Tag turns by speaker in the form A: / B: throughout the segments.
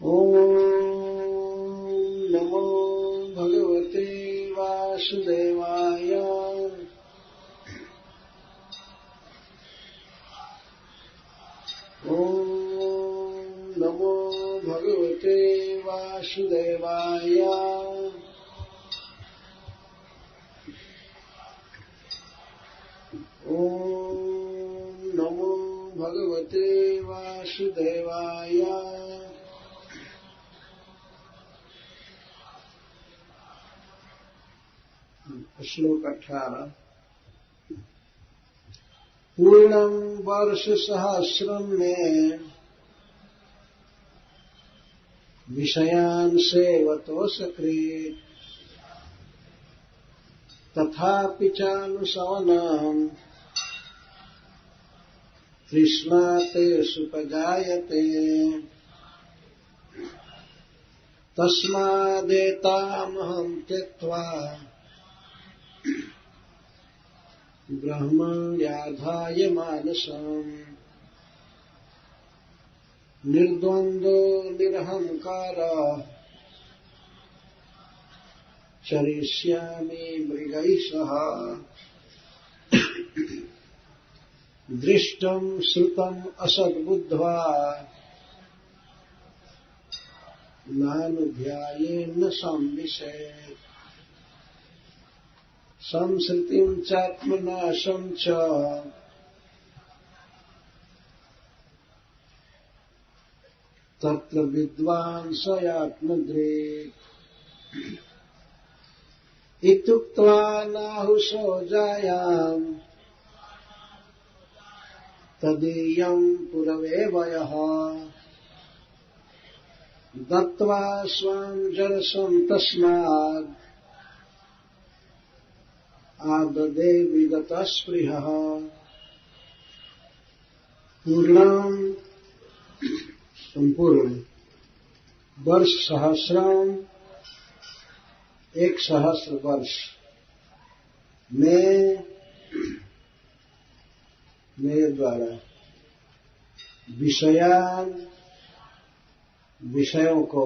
A: ॐ नमो भगवते वासुदेवाय। ॐ नमो भगवते वासुदेवाय। ॐ नमो भगवते वासुदेवाय। श्लोक 18। पूर्णं वर्ष सहस्रम में विषयान् सेवतो सकृत् तथापि चानुशवनम् तृष्णा तेषुपजायते। तस्मादेतामहं त्यक्त्वा ब्रह्मण्याधाय मानसम् निर्द्वन्द्वो निरहङ्कारः चरिष्यामि मृगैः सह। दृष्टं श्रुतम् असद्बुद्ध्वा नानुध्यायेन्न संविशेत्। संसृतिं चात्मनाशं च तत्र विद्वान् स आत्मदृक्। इत्युक्त्वा नाहुषो जायाम् तदीयं पुरवेवयः। दत्त्वा स्वां जरसं तस्मात् आददे विगतस्पृहः। पूर्णम संपूर्ण वर्ष सहस्रम 1,000,000 वर्ष में मेरे द्वारा विषयों को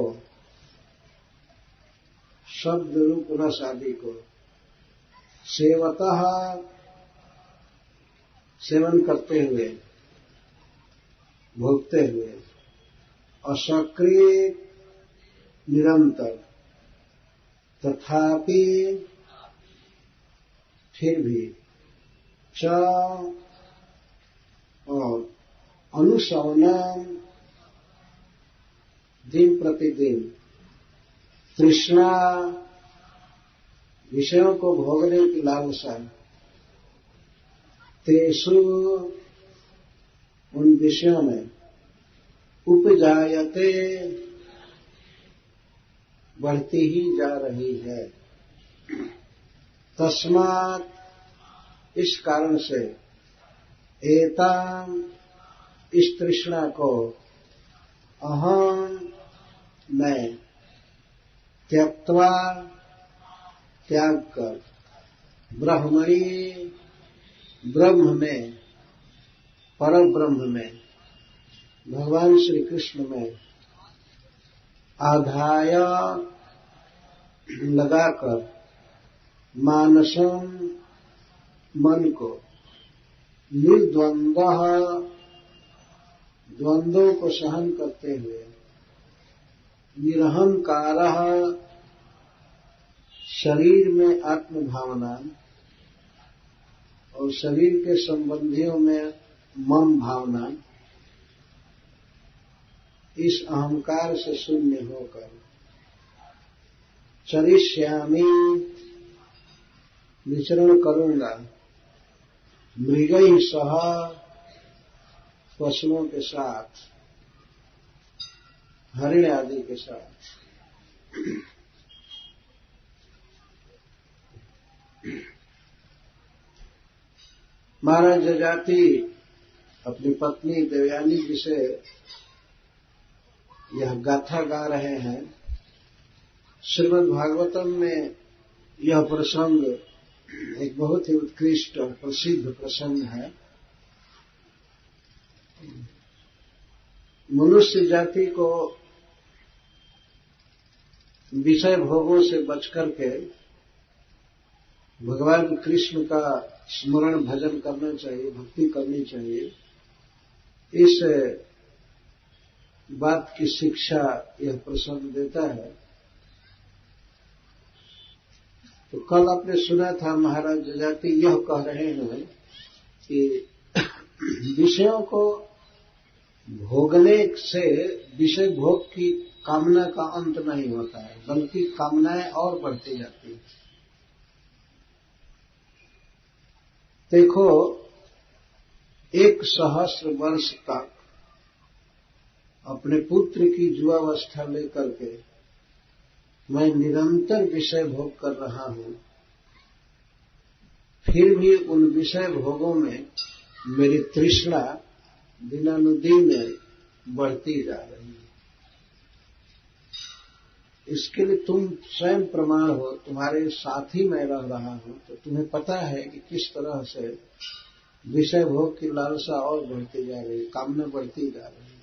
A: शब्द रूप रस आदि को सेवतः सेवन करते हुए भोगते हुए असक्रिय निरंतर तथापि फिर भी च और अनुशवनम दिन प्रतिदिन तृष्णा विषयों को भोगने की लालसा तेषु उन विषयों में उपजायते बढ़ती ही जा रही है। तस्मात् इस कारण से एताम इस तृष्णा को अहम मैं त्यक्त्वा त्याग कर ब्रह्मणि ब्रह्म में परम ब्रह्म में भगवान श्री कृष्ण में आधाय लगाकर मानसम मन को निर्द्वंद्व द्वंद्वों को सहन करते हुए निरहंकार शरीर में आत्म भावना और शरीर के संबंधियों में मम भावना इस अहंकार से शून्य होकर चरिष्यामि विचरण करूंगा मृगैः सह पशुओं के साथ हरिण आदि के साथ। महाराज जजाति अपनी पत्नी देवयानी जी से यह गाथा गा रहे हैं। श्रीमद् भागवतम में यह प्रसंग एक बहुत ही उत्कृष्ट और प्रसिद्ध प्रसंग है। मनुष्य जाति को विषय भोगों से बच करके भगवान कृष्ण का स्मरण भजन करना चाहिए, भक्ति करनी चाहिए। इस बात की शिक्षा यह प्रसंग देता है। तो कल आपने सुना था महाराज जजाति यह कह रहे हैं कि विषयों को भोगने से विषय भोग की कामना का अंत नहीं होता है, बल्कि कामनाएं और बढ़ती जाती हैं। देखो, 100 वर्ष तक अपने पुत्र की युवावस्था लेकर के मैं निरंतर विषय भोग कर रहा हूं, फिर भी उन विषय भोगों में मेरी तृष्णा दिनानुदिन बढ़ती जा रही है। इसके लिए तुम स्वयं प्रमाण हो, तुम्हारे साथ ही मैं रह रहा हूं, तो तुम्हें पता है कि किस तरह से विषय भोग की लालसा और बढ़ती जा रही है, कामना बढ़ती जा रही है।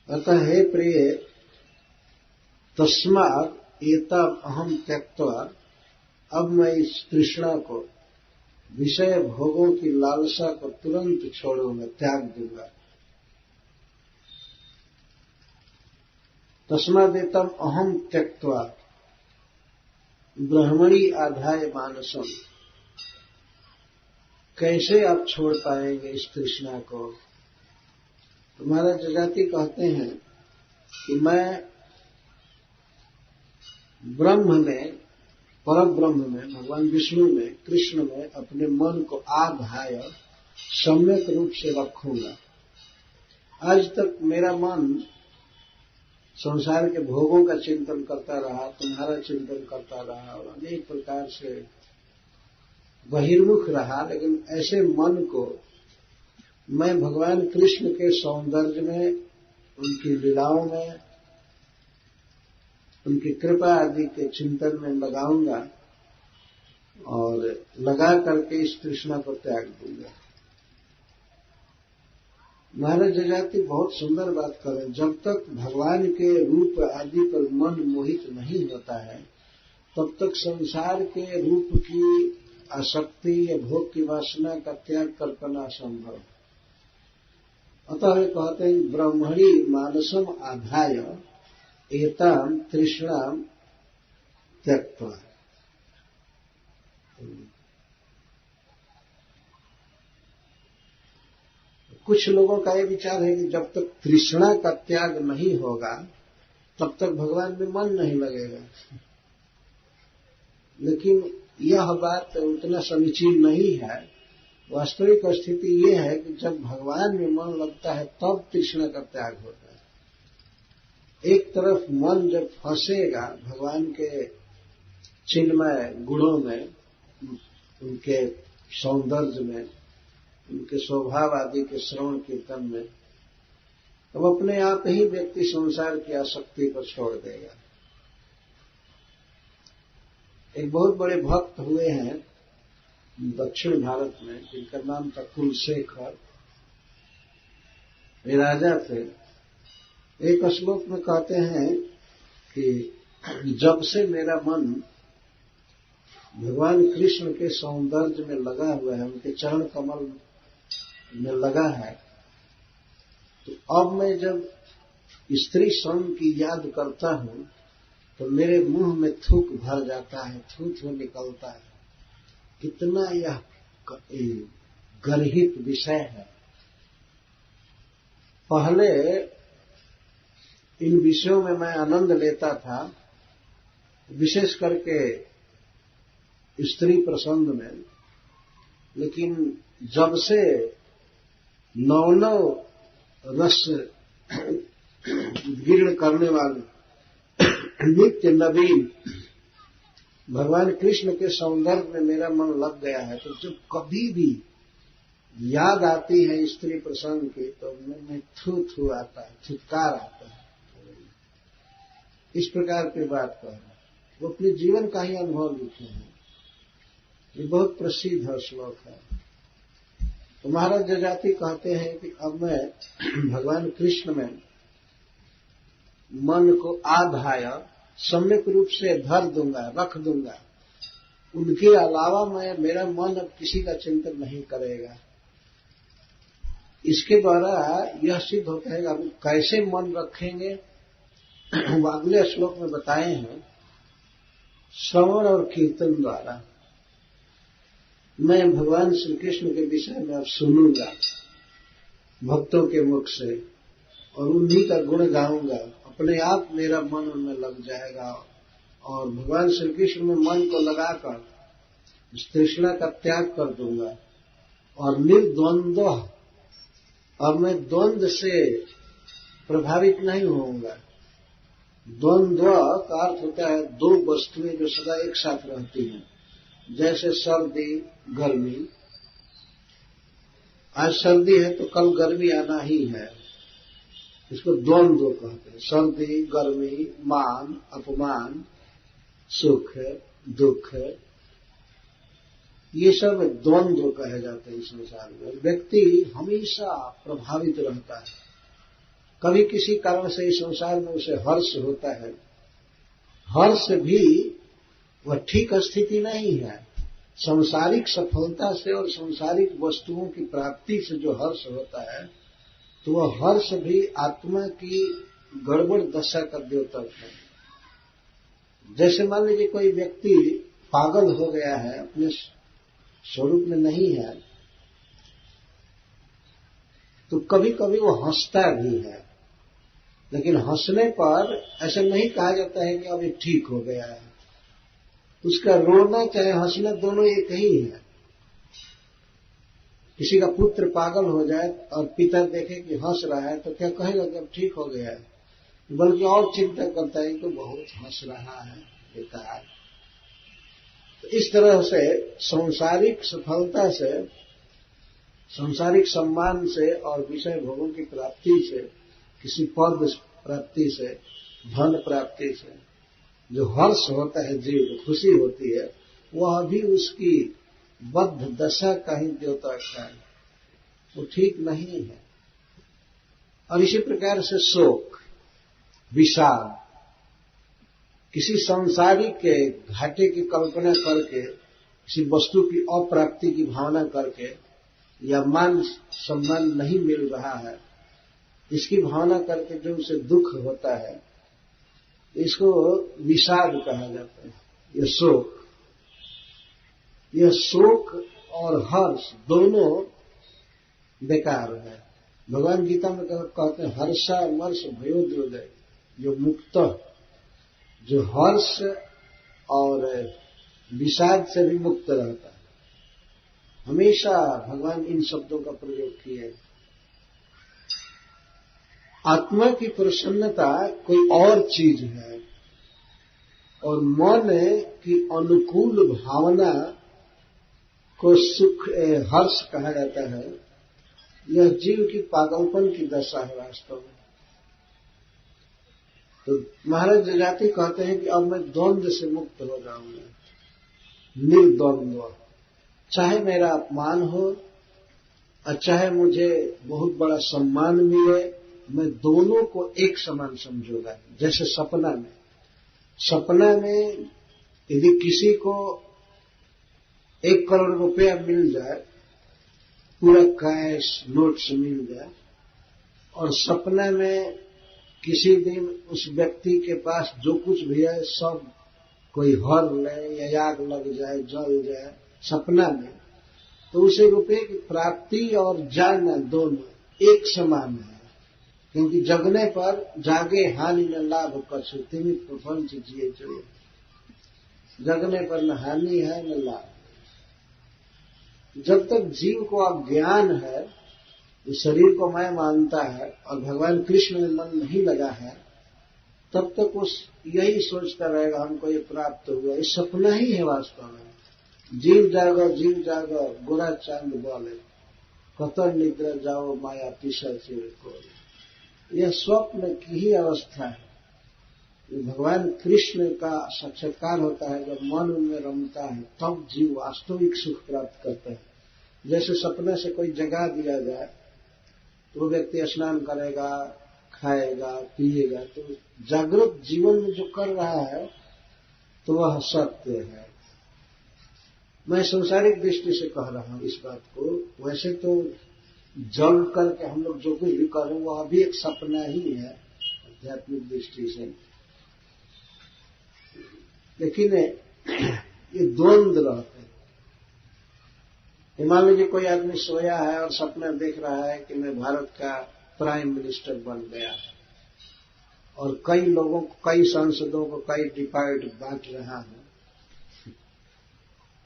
A: अतः हे प्रिय, तस्मात् एतम् अहम् त्यक्त्वा, अब मैं इस तृष्णा को, विषय भोगों की लालसा को तुरंत छोड़ूंगा, त्याग दूंगा। तस्मादेतम् अहम् त्यक्त्वा ब्रह्मणि आधाय मानसम। कैसे आप छोड़ पाएंगे इस तृष्णा को? तुम्हारा जजाति कहते हैं कि मैं ब्रह्म में, पर ब्रह्म में, भगवान विष्णु में, कृष्ण में अपने मन को आधाय सम्यक रूप से रखूंगा। आज तक मेरा मन संसार के भोगों का चिंतन करता रहा, तुम्हारा चिंतन करता रहा और अनेक प्रकार से बहिर्मुख रहा, लेकिन ऐसे मन को मैं भगवान कृष्ण के सौंदर्य में, उनकी लीलाओं में, उनकी कृपा आदि के चिंतन में लगाऊंगा और लगा करके इस तृष्णा को त्याग दूंगा। महाराज जजाति बहुत सुंदर बात करें, जब तक भगवान के रूप आदि पर मन मोहित नहीं होता है, तब तक संसार के रूप की आसक्ति या भोग की वासना का त्याग कर पाना असंभव। अतः वे कहते हैं ब्रह्मणि मानसम आधाय एताम तृष्णाम त्यक्त्वा। कुछ लोगों का यह विचार है कि जब तक तृष्णा का त्याग नहीं होगा तब तक भगवान में मन नहीं लगेगा, लेकिन यह बात उतना समीचीन नहीं है। वास्तविक स्थिति ये है कि जब भगवान में मन लगता है तब तृष्णा का त्याग होता है। एक तरफ मन जब फंसेगा भगवान के चिन्मय गुणों में, उनके सौंदर्य में, उनके स्वभाव आदि के श्रवण कीर्तन में, तब अपने आप ही व्यक्ति संसार की आसक्ति को छोड़ देगा। एक बहुत बड़े भक्त हुए हैं दक्षिण भारत में, जिनका नाम था कुलशेखर। वे राजा थे। एक श्लोक में कहते हैं कि जब से मेरा मन भगवान कृष्ण के सौंदर्य में लगा हुआ है, उनके चरण कमल में लगा है, तो अब मैं जब स्त्री संग की याद करता हूं तो मेरे मुंह में थूक भर जाता है, थू निकलता है। कितना यह गर्हित विषय है। पहले इन विषयों में मैं आनंद लेता था, विशेष करके स्त्री प्रसंग में, लेकिन जब से नौ रस उद्गीर्ण करने वाले नित्य नवीन भगवान कृष्ण के सौंदर्य में मेरा मन लग गया है, तो जब कभी भी याद आती है स्त्री प्रसंग की तो मुंह में थू आता है, थुत्कार आता है। इस प्रकार की बात कह रहे हैं। वो अपने जीवन का ही अनुभव लिखे हैं। ये बहुत प्रसिद्ध है श्लोक है। तो महाराज जजाति कहते हैं कि अब मैं भगवान कृष्ण में मन को आधाय सम्यक रूप से धर दूंगा, रख दूंगा। उनके अलावा मेरा मन अब किसी का चिंतन नहीं करेगा। इसके द्वारा यह सिद्ध होता है कि अब कैसे मन रखेंगे, वो अगले श्लोक में बताए हैं। श्रवण और कीर्तन द्वारा मैं भगवान श्री कृष्ण के विषय में अब सुनूंगा भक्तों के मुख से, और उन्हीं का गुण गाऊंगा। अपने आप मेरा मन उनमें लग जाएगा, और भगवान श्री कृष्ण में मन को लगाकर इस तृष्णा का त्याग कर दूंगा। और निर्द्वंद्व, और मैं द्वंद्व से प्रभावित नहीं होऊंगा। द्वंद्व का अर्थ होता है दो वस्तुएं जो सदा एक साथ रहती हैं, जैसे सर्दी गर्मी। आज सर्दी है तो कल गर्मी आना ही है, इसको द्वंद्व कहते हैं। सर्दी गर्मी, मान अपमान, सुख दुख, ये सब द्वंद्व कहे जाते हैं संसार में। व्यक्ति हमेशा प्रभावित रहता है। कभी किसी कारण से इस संसार में उसे हर्ष होता है। हर्ष भी वह ठीक स्थिति नहीं है। सांसारिक सफलता से और सांसारिक वस्तुओं की प्राप्ति से जो हर्ष होता है, तो वह हर्ष भी आत्मा की गड़बड़ दशा का द्योतक है। जैसे मान लीजिए कोई व्यक्ति पागल हो गया है, अपने स्वरूप में नहीं है, तो कभी कभी वो हंसता भी है, लेकिन हंसने पर ऐसा नहीं कहा जाता है कि अब ये ठीक हो गया है। उसका रोना चाहे हंसना दोनों एक ही है। किसी का पुत्र पागल हो जाए और पिता देखे कि हंस रहा है तो क्या कहेगा कि अब ठीक हो गया है, बल्कि और चिंता करता है कि बहुत हंस रहा है बेकार। तो इस तरह से सांसारिक सफलता से, सांसारिक सम्मान से और विषय भोगों की प्राप्ति से, किसी पद प्राप्ति से, धन प्राप्ति से जो हर्ष होता है, जीव खुशी होती है, वह भी उसकी बद्ध दशा का ही द्योतक है, वो ठीक नहीं है। और इसी प्रकार से शोक, विषाद, किसी सांसारिक के घाटे की कल्पना करके, किसी वस्तु की अप्राप्ति की भावना करके, या मान सम्मान नहीं मिल रहा है, इसकी भावना करके जो उसे दुख होता है, इसको विषाद कहा जाता है। यह शोक और हर्ष दोनों बेकार है। भगवान गीता में कहते हैं हर्षा मर्ष भयोद्रोदय, जो मुक्त, जो हर्ष और विषाद से भी मुक्त रहता है। हमेशा भगवान इन शब्दों का प्रयोग किए। आत्मा की प्रसन्नता कोई और चीज है, और मन की अनुकूल भावना को सुख हर्ष कहा जाता है। यह जीव की पागलपन की दशा है वास्तव में। तो महाराज जजाति कहते हैं कि अब मैं द्वंद्व से मुक्त हो जाऊंगा, निर्द्वंद्व। चाहे मेरा अपमान हो और चाहे मुझे बहुत बड़ा सम्मान मिले, मैं दोनों को एक समान समझूंगा। जैसे सपना में यदि किसी को 1 करोड़ रुपया मिल जाए, पूरा कैश नोट से मिल जाए, और सपना में किसी दिन उस व्यक्ति के पास जो कुछ भी है सब कोई हर ले या आग लग जाए, जल जाए सपना में, तो उसे रुपये की प्राप्ति और जाना दोनों एक समान है। क्योंकि जगने पर जागे हानि न लाभ कछु, तिमित प्रपंच जिए जो। जगने पर न हानि है न लाभ। जब तक जीव को अज्ञान है, इस शरीर को मैं मानता है और भगवान कृष्ण में मन नहीं लगा है, तब तक वो यही सोचता रहेगा हमको ये प्राप्त हुआ। ये सपना ही है वास्तव में। जीव जागो गोरा चांद बोले, कतर निद्रा जाओ माया पीसा चिर को। यह स्वप्न की ही अवस्था है। भगवान कृष्ण का साक्षात्कार होता है जब मन उनमें रमता है, तब जीव वास्तविक सुख प्राप्त करता है। जैसे सपने से कोई जगा दिया जाए तो वो व्यक्ति स्नान करेगा, खाएगा पिएगा, तो जागृत जीवन में जो कर रहा है तो वह सत्य है। मैं सांसारिक दृष्टि से कह रहा हूं इस बात को। वैसे तो जल करके हम लोग जो कुछ भी कर रहे हैं वह अभी एक सपना ही है आध्यात्मिक दृष्टि से, लेकिन ये द्वंद्व रहते हैं। मान लीजिए कोई आदमी सोया है और सपना देख रहा है कि मैं भारत का प्राइम मिनिस्टर बन गया, और कई लोगों को, कई सांसदों को कई डिपार्टमेंट बांट रहा है,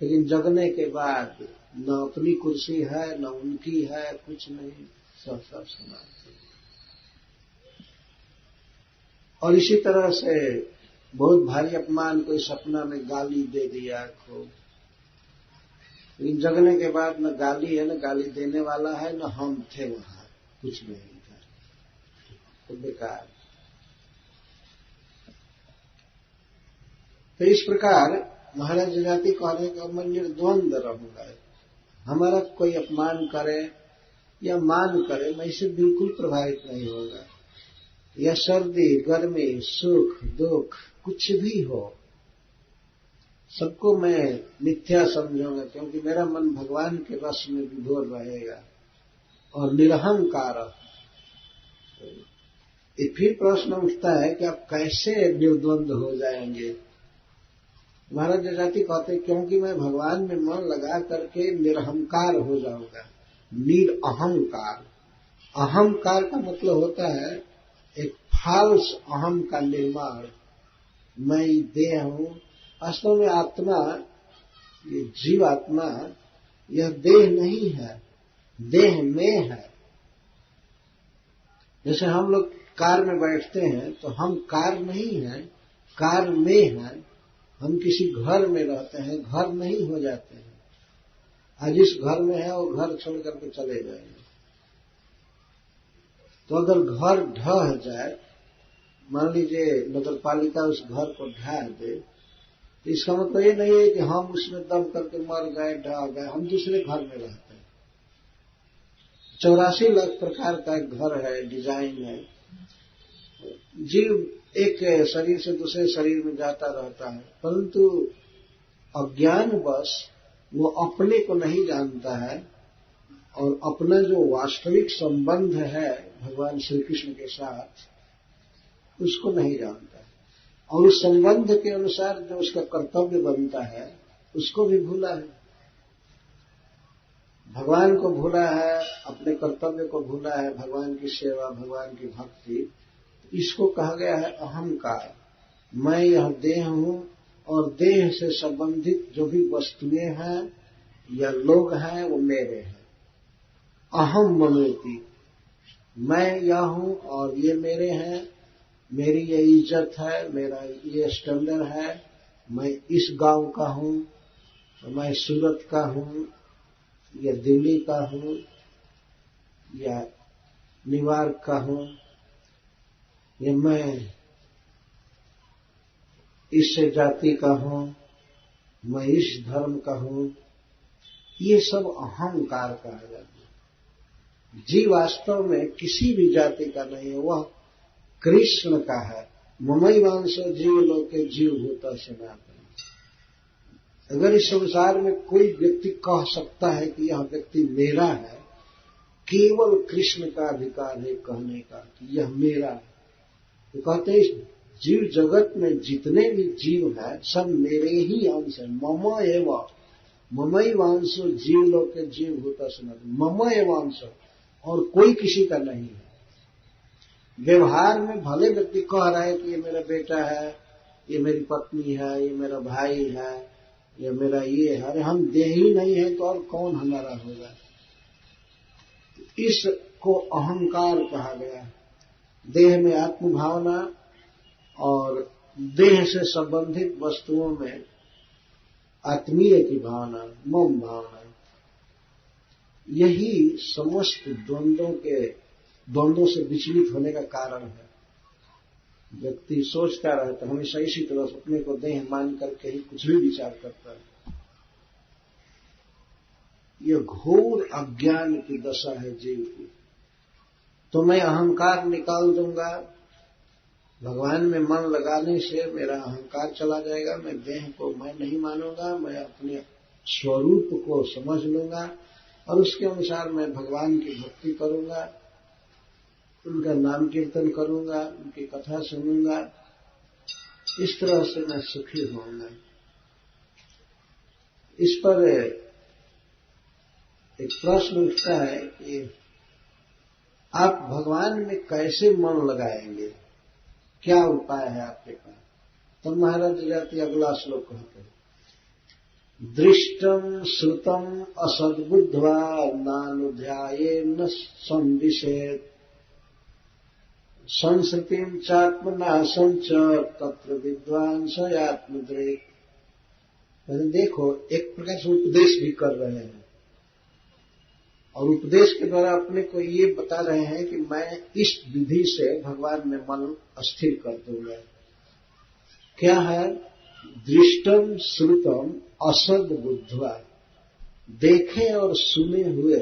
A: लेकिन जगने के बाद न अपनी कुर्सी है न उनकी है, कुछ नहीं, सब समान। और इसी तरह से बहुत भारी अपमान, कोई सपना में गाली दे दिया खूब, लेकिन जगने के बाद न गाली है, न गाली देने वाला है, न हम थे वहां, कुछ नहीं था, तो बेकार। तो इस प्रकार महाराज जजाति कह रहे हैं कि अब मैं निर्द्वंद रहूंगा। हमारा कोई अपमान करे या मान करे, मैं इससे बिल्कुल प्रभावित नहीं होगा। या सर्दी गर्मी सुख दुख कुछ भी हो, सबको मैं मिथ्या समझूंगा, क्योंकि मेरा मन भगवान के रस में विभोर रहेगा और निरहंकार। फिर प्रश्न उठता है कि आप कैसे निर्द्वंद हो जाएंगे। महाराज जजाति कहते हैं क्योंकि मैं भगवान में मन लगा करके निरहंकार हो जाऊंगा, निरअहंकार। अहंकार का मतलब होता है एक फाल्स अहम का निर्माण, मैं देह हूं। वास्तव में आत्मा, ये जीवात्मा, यह देह नहीं है, देह में है। जैसे हम लोग कार में बैठते हैं तो हम कार नहीं हैं, कार में हैं। हम किसी घर में रहते हैं, घर नहीं हो जाते हैं। आज जिस घर में है वो घर छोड़ करके चले जाएंगे। तो अगर घर ढह जाए, मान लीजिए नगर पालिका उस घर को ढा दे, तो इसका मतलब ये नहीं है कि हम उसमें दब करके मर गए, ढह गए, हम दूसरे घर में रहते हैं। 84 लाख प्रकार का एक घर है, डिजाइन है। जीव एक शरीर से दूसरे शरीर में जाता रहता है, परंतु अज्ञानवश वो अपने को नहीं जानता है और अपना जो वास्तविक संबंध है भगवान श्री कृष्ण के साथ, उसको नहीं जानता है। और उस संबंध के अनुसार जो उसका कर्तव्य बनता है उसको भी भूला है। भगवान को भूला है, अपने कर्तव्य को भूला है, भगवान की सेवा, भगवान की भक्ति। इसको कहा गया है अहंकार। मैं यह देह हूं और देह से संबंधित जो भी वस्तुएं हैं या लोग हैं वो मेरे हैं। अहम ममेति, मैं यह हूं और ये मेरे हैं, मेरी ये इज्जत है, मेरा ये स्टैंडर्ड है, मैं इस गांव का हूं, मैं सूरत का हूं या दिल्ली का हूं या न्यूयॉर्क का हूं, या मैं इस जाति का हूं, मैं इस धर्म का हूं। ये सब अहंकार कहा जाता है। जीव वास्तव में किसी भी जाति का नहीं है, वह कृष्ण का है। ममैवांसो जीव लोके जीव भूता सनातन। अगर इस संसार में कोई व्यक्ति कह सकता है कि यह व्यक्ति मेरा है, केवल कृष्ण का अधिकार है कहने का कि यह मेरा है। तो कहते हैं इस जीव जगत में जितने भी जीव हैं सब मेरे ही अंश है। मम एवं ममैवांसो जीव लोके जीव भूता सनातन। मम एवांश, और कोई किसी का नहीं है। व्यवहार में भले व्यक्ति कह रहा है कि ये मेरा बेटा है, ये मेरी पत्नी है, ये मेरा भाई है, ये मेरा ये है। अरे हम देह ही नहीं है तो और कौन हमारा होगा। इसको अहंकार कहा गया है। देह में आत्म भावना और देह से संबंधित वस्तुओं में आत्मीय की भावना, मम भावना, यही समस्त द्वंद्वों से विचलित होने का कारण है। व्यक्ति सोचता रहता है हमेशा इसी तरह अपने को देह मान करके ही कुछ भी विचार करता है। यह घोर अज्ञान की दशा है जीव की। तो मैं अहंकार निकाल दूंगा। भगवान में मन लगाने से मेरा अहंकार चला जाएगा। मैं देह को मैं नहीं मानूंगा, मैं अपने स्वरूप को समझ लूंगा और उसके अनुसार मैं भगवान की भक्ति करूंगा, उनका नाम कीर्तन करूंगा, उनकी कथा सुनूंगा। इस तरह से मैं सुखी होऊंगा। इस पर एक प्रश्न उठता है कि आप भगवान में कैसे मन लगाएंगे, क्या उपाय है आपके पास? तो महाराज जाति अगला श्लोक कहते हैं, दृष्टम श्रुतम असद्बुद्ध्वा नानुध्यायेन संदिशेत् संस्कृतिम चात्मनाशं च तत्र विद्वान स आत्मद्रेक। मैंने देखो एक प्रकार से उपदेश भी कर रहे हैं और उपदेश के द्वारा अपने को ये बता रहे हैं कि मैं इस विधि से भगवान में मन स्थिर कर दूंगा। क्या है? दृष्टम श्रुतम असद बुद्ध्वा, देखे और सुने हुए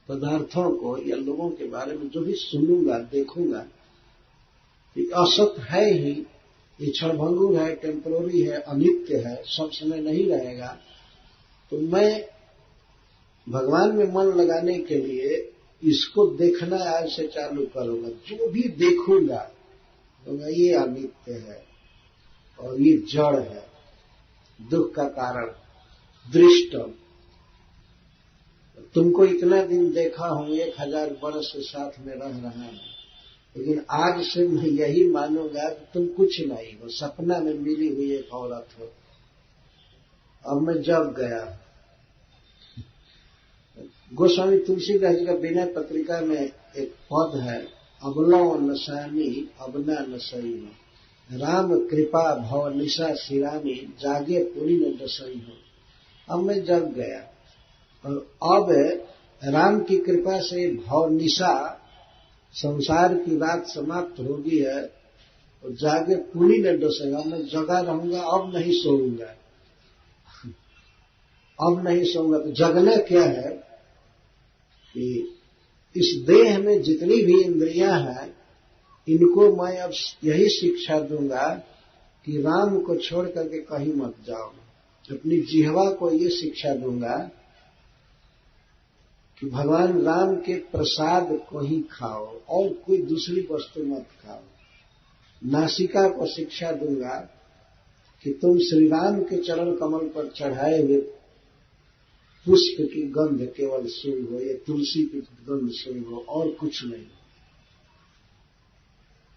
A: पदार्थों को या लोगों के बारे में जो भी सुनूंगा देखूंगा ये असत है ही, ये क्षणभंगुर है, टेम्पररी है, अनित्य है, सब समय नहीं रहेगा। तो मैं भगवान में मन लगाने के लिए इसको देखना आज से चालू करूंगा। जो भी देखूंगा तो ये अनित्य है और ये जड़ है, दुख का कारण। दृष्टम, तुमको इतना दिन देखा हूं, 1000 वर्ष से साथ में रह रहा हूं, लेकिन आज से मैं यही मानूंगा कि तुम कुछ नहीं हो, सपना में मिली हुई एक औरत हो। अब मैं जग गया। गोस्वामी तुलसीदास जी का विनय पत्रिका में एक पद है, अबलो नशानी अबना नसई हो, राम कृपा भव निशा शिरानी, जागे पूरी न दसई हो। अब मैं जग गया और अब राम की कृपा से भव निशा, संसार की रात समाप्त हो गई है और जागे पूरी न दसई। अब मैं जगा रहूंगा, अब नहीं सोऊंगा, अब नहीं सोऊंगा। तो जगना क्या है कि इस देह में जितनी भी इंद्रियां हैं इनको मैं अब यही शिक्षा दूंगा कि राम को छोड़ करके कहीं मत जाओ। अपनी जिह्वा को ये शिक्षा दूंगा कि भगवान राम के प्रसाद को ही खाओ और कोई दूसरी वस्तु मत खाओ। नासिका को शिक्षा दूंगा कि तुम श्री राम के चरण कमल पर चढ़ाए हुए पुष्प की गंध केवल सूंघो, ये तुलसी की गंध सूंघो और कुछ नहीं।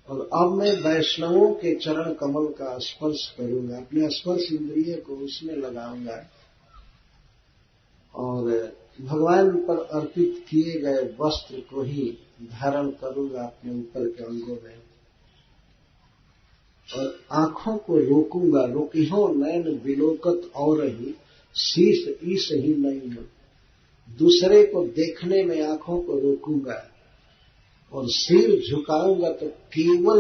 A: और अब मैं वैष्णवों के चरण कमल का स्पर्श करूंगा, अपने स्पर्श इंद्रिय को उसमें लगाऊंगा और भगवान पर अर्पित किए गए वस्त्र को ही धारण करूंगा अपने ऊपर के अंगों में और आंखों को रोकूंगा। रोकिहो नैन विलोकत और ही शीश ईश ही नहीं हो। दूसरे को देखने में आंखों को रोकूंगा और सिर झुकाऊंगा तो केवल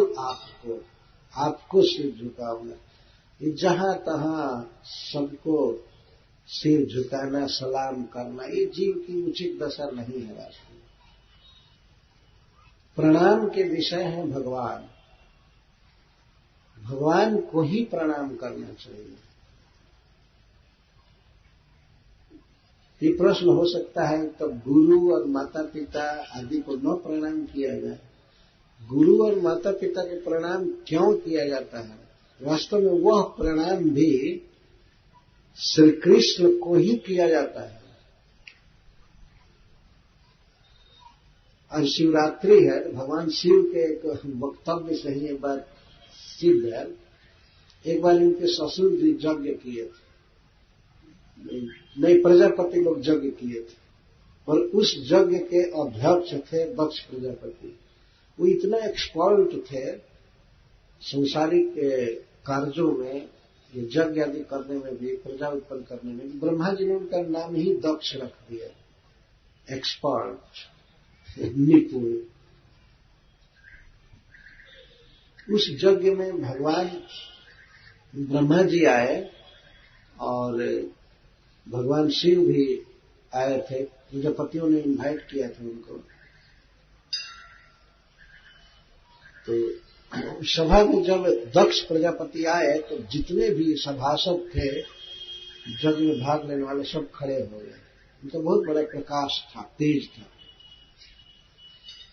A: आपको सिर झुकाऊंगा। जहां तहां सबको सिर झुकाना, सलाम करना, ये जीव की उचित दशा नहीं है। वास्तव में प्रणाम के विषय है भगवान, भगवान को ही प्रणाम करना चाहिए। ये प्रश्न हो सकता है तब गुरु और माता पिता आदि को न प्रणाम किया जाए। गुरु और माता पिता के प्रणाम क्यों किया जाता है? वास्तव में वह प्रणाम भी श्री कृष्ण को ही किया जाता है। आज शिवरात्रि है, भगवान शिव के एक वक्तव्य से ही एक बार सिद्ध है। एक बार इनके ससुर जी यज्ञ किए थे, नए प्रजापति लोग यज्ञ किए थे और उस यज्ञ के अध्यक्ष थे दक्ष प्रजापति। वो इतना एक्सपर्ट थे संसारिक कार्यों में, ये यज्ञ आदि करने में भी, प्रजा उत्पन्न करने में। ब्रह्मा जी ने उनका नाम ही दक्ष रख दिया, एक्सपर्ट, निपुण। उस यज्ञ में भगवान ब्रह्मा जी आए और भगवान शिव भी आए थे। प्रजापतियों ने इनवाइट किया था उनको तो सभा में जब दक्ष प्रजापति आए तो जितने भी सभासद थे, यज्ञ में भाग लेने वाले, सब खड़े हो गए। उनका बहुत बड़ा प्रकाश था, तेज था,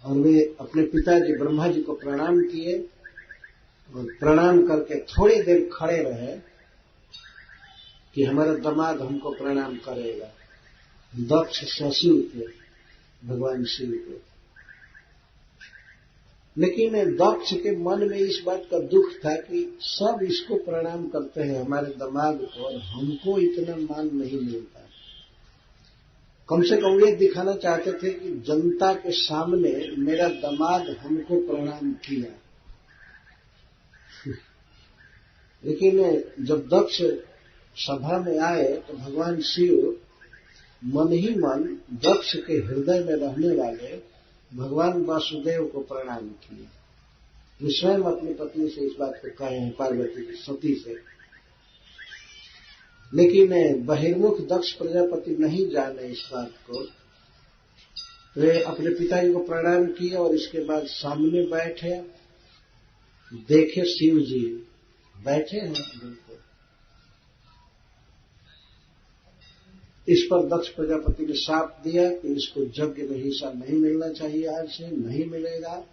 A: और वे अपने पिताजी ब्रह्मा जी को प्रणाम किए और प्रणाम करके थोड़ी देर खड़े रहे कि हमारा दामाद हमको प्रणाम करेगा। दक्ष ससुर थे भगवान शिव के, लेकिन दक्ष के मन में इस बात का दुख था कि सब इसको प्रणाम करते हैं, हमारे दामाद को, और हमको इतना मान नहीं मिलता। कम से कम ये दिखाना चाहते थे कि जनता के सामने मेरा दामाद हमको प्रणाम किया। लेकिन जब दक्ष सभा में आए तो भगवान शिव मन ही मन दक्ष के हृदय में रहने वाले भगवान वासुदेव को प्रणाम किए। वे स्वयं अपनी पत्नी से इस बात को कहे हैं, पार्वती की सती से। लेकिन बहिर्मुख दक्ष प्रजापति नहीं जाने इस बात को। वे अपने पिताजी को प्रणाम किए और इसके बाद सामने बैठे, देखे शिव जी बैठे हैं बिल्कुल। इस पर दक्ष प्रजापति ने शाप दिया कि इसको यज्ञ में हिस्सा नहीं मिलना चाहिए, आज से नहीं मिलेगा।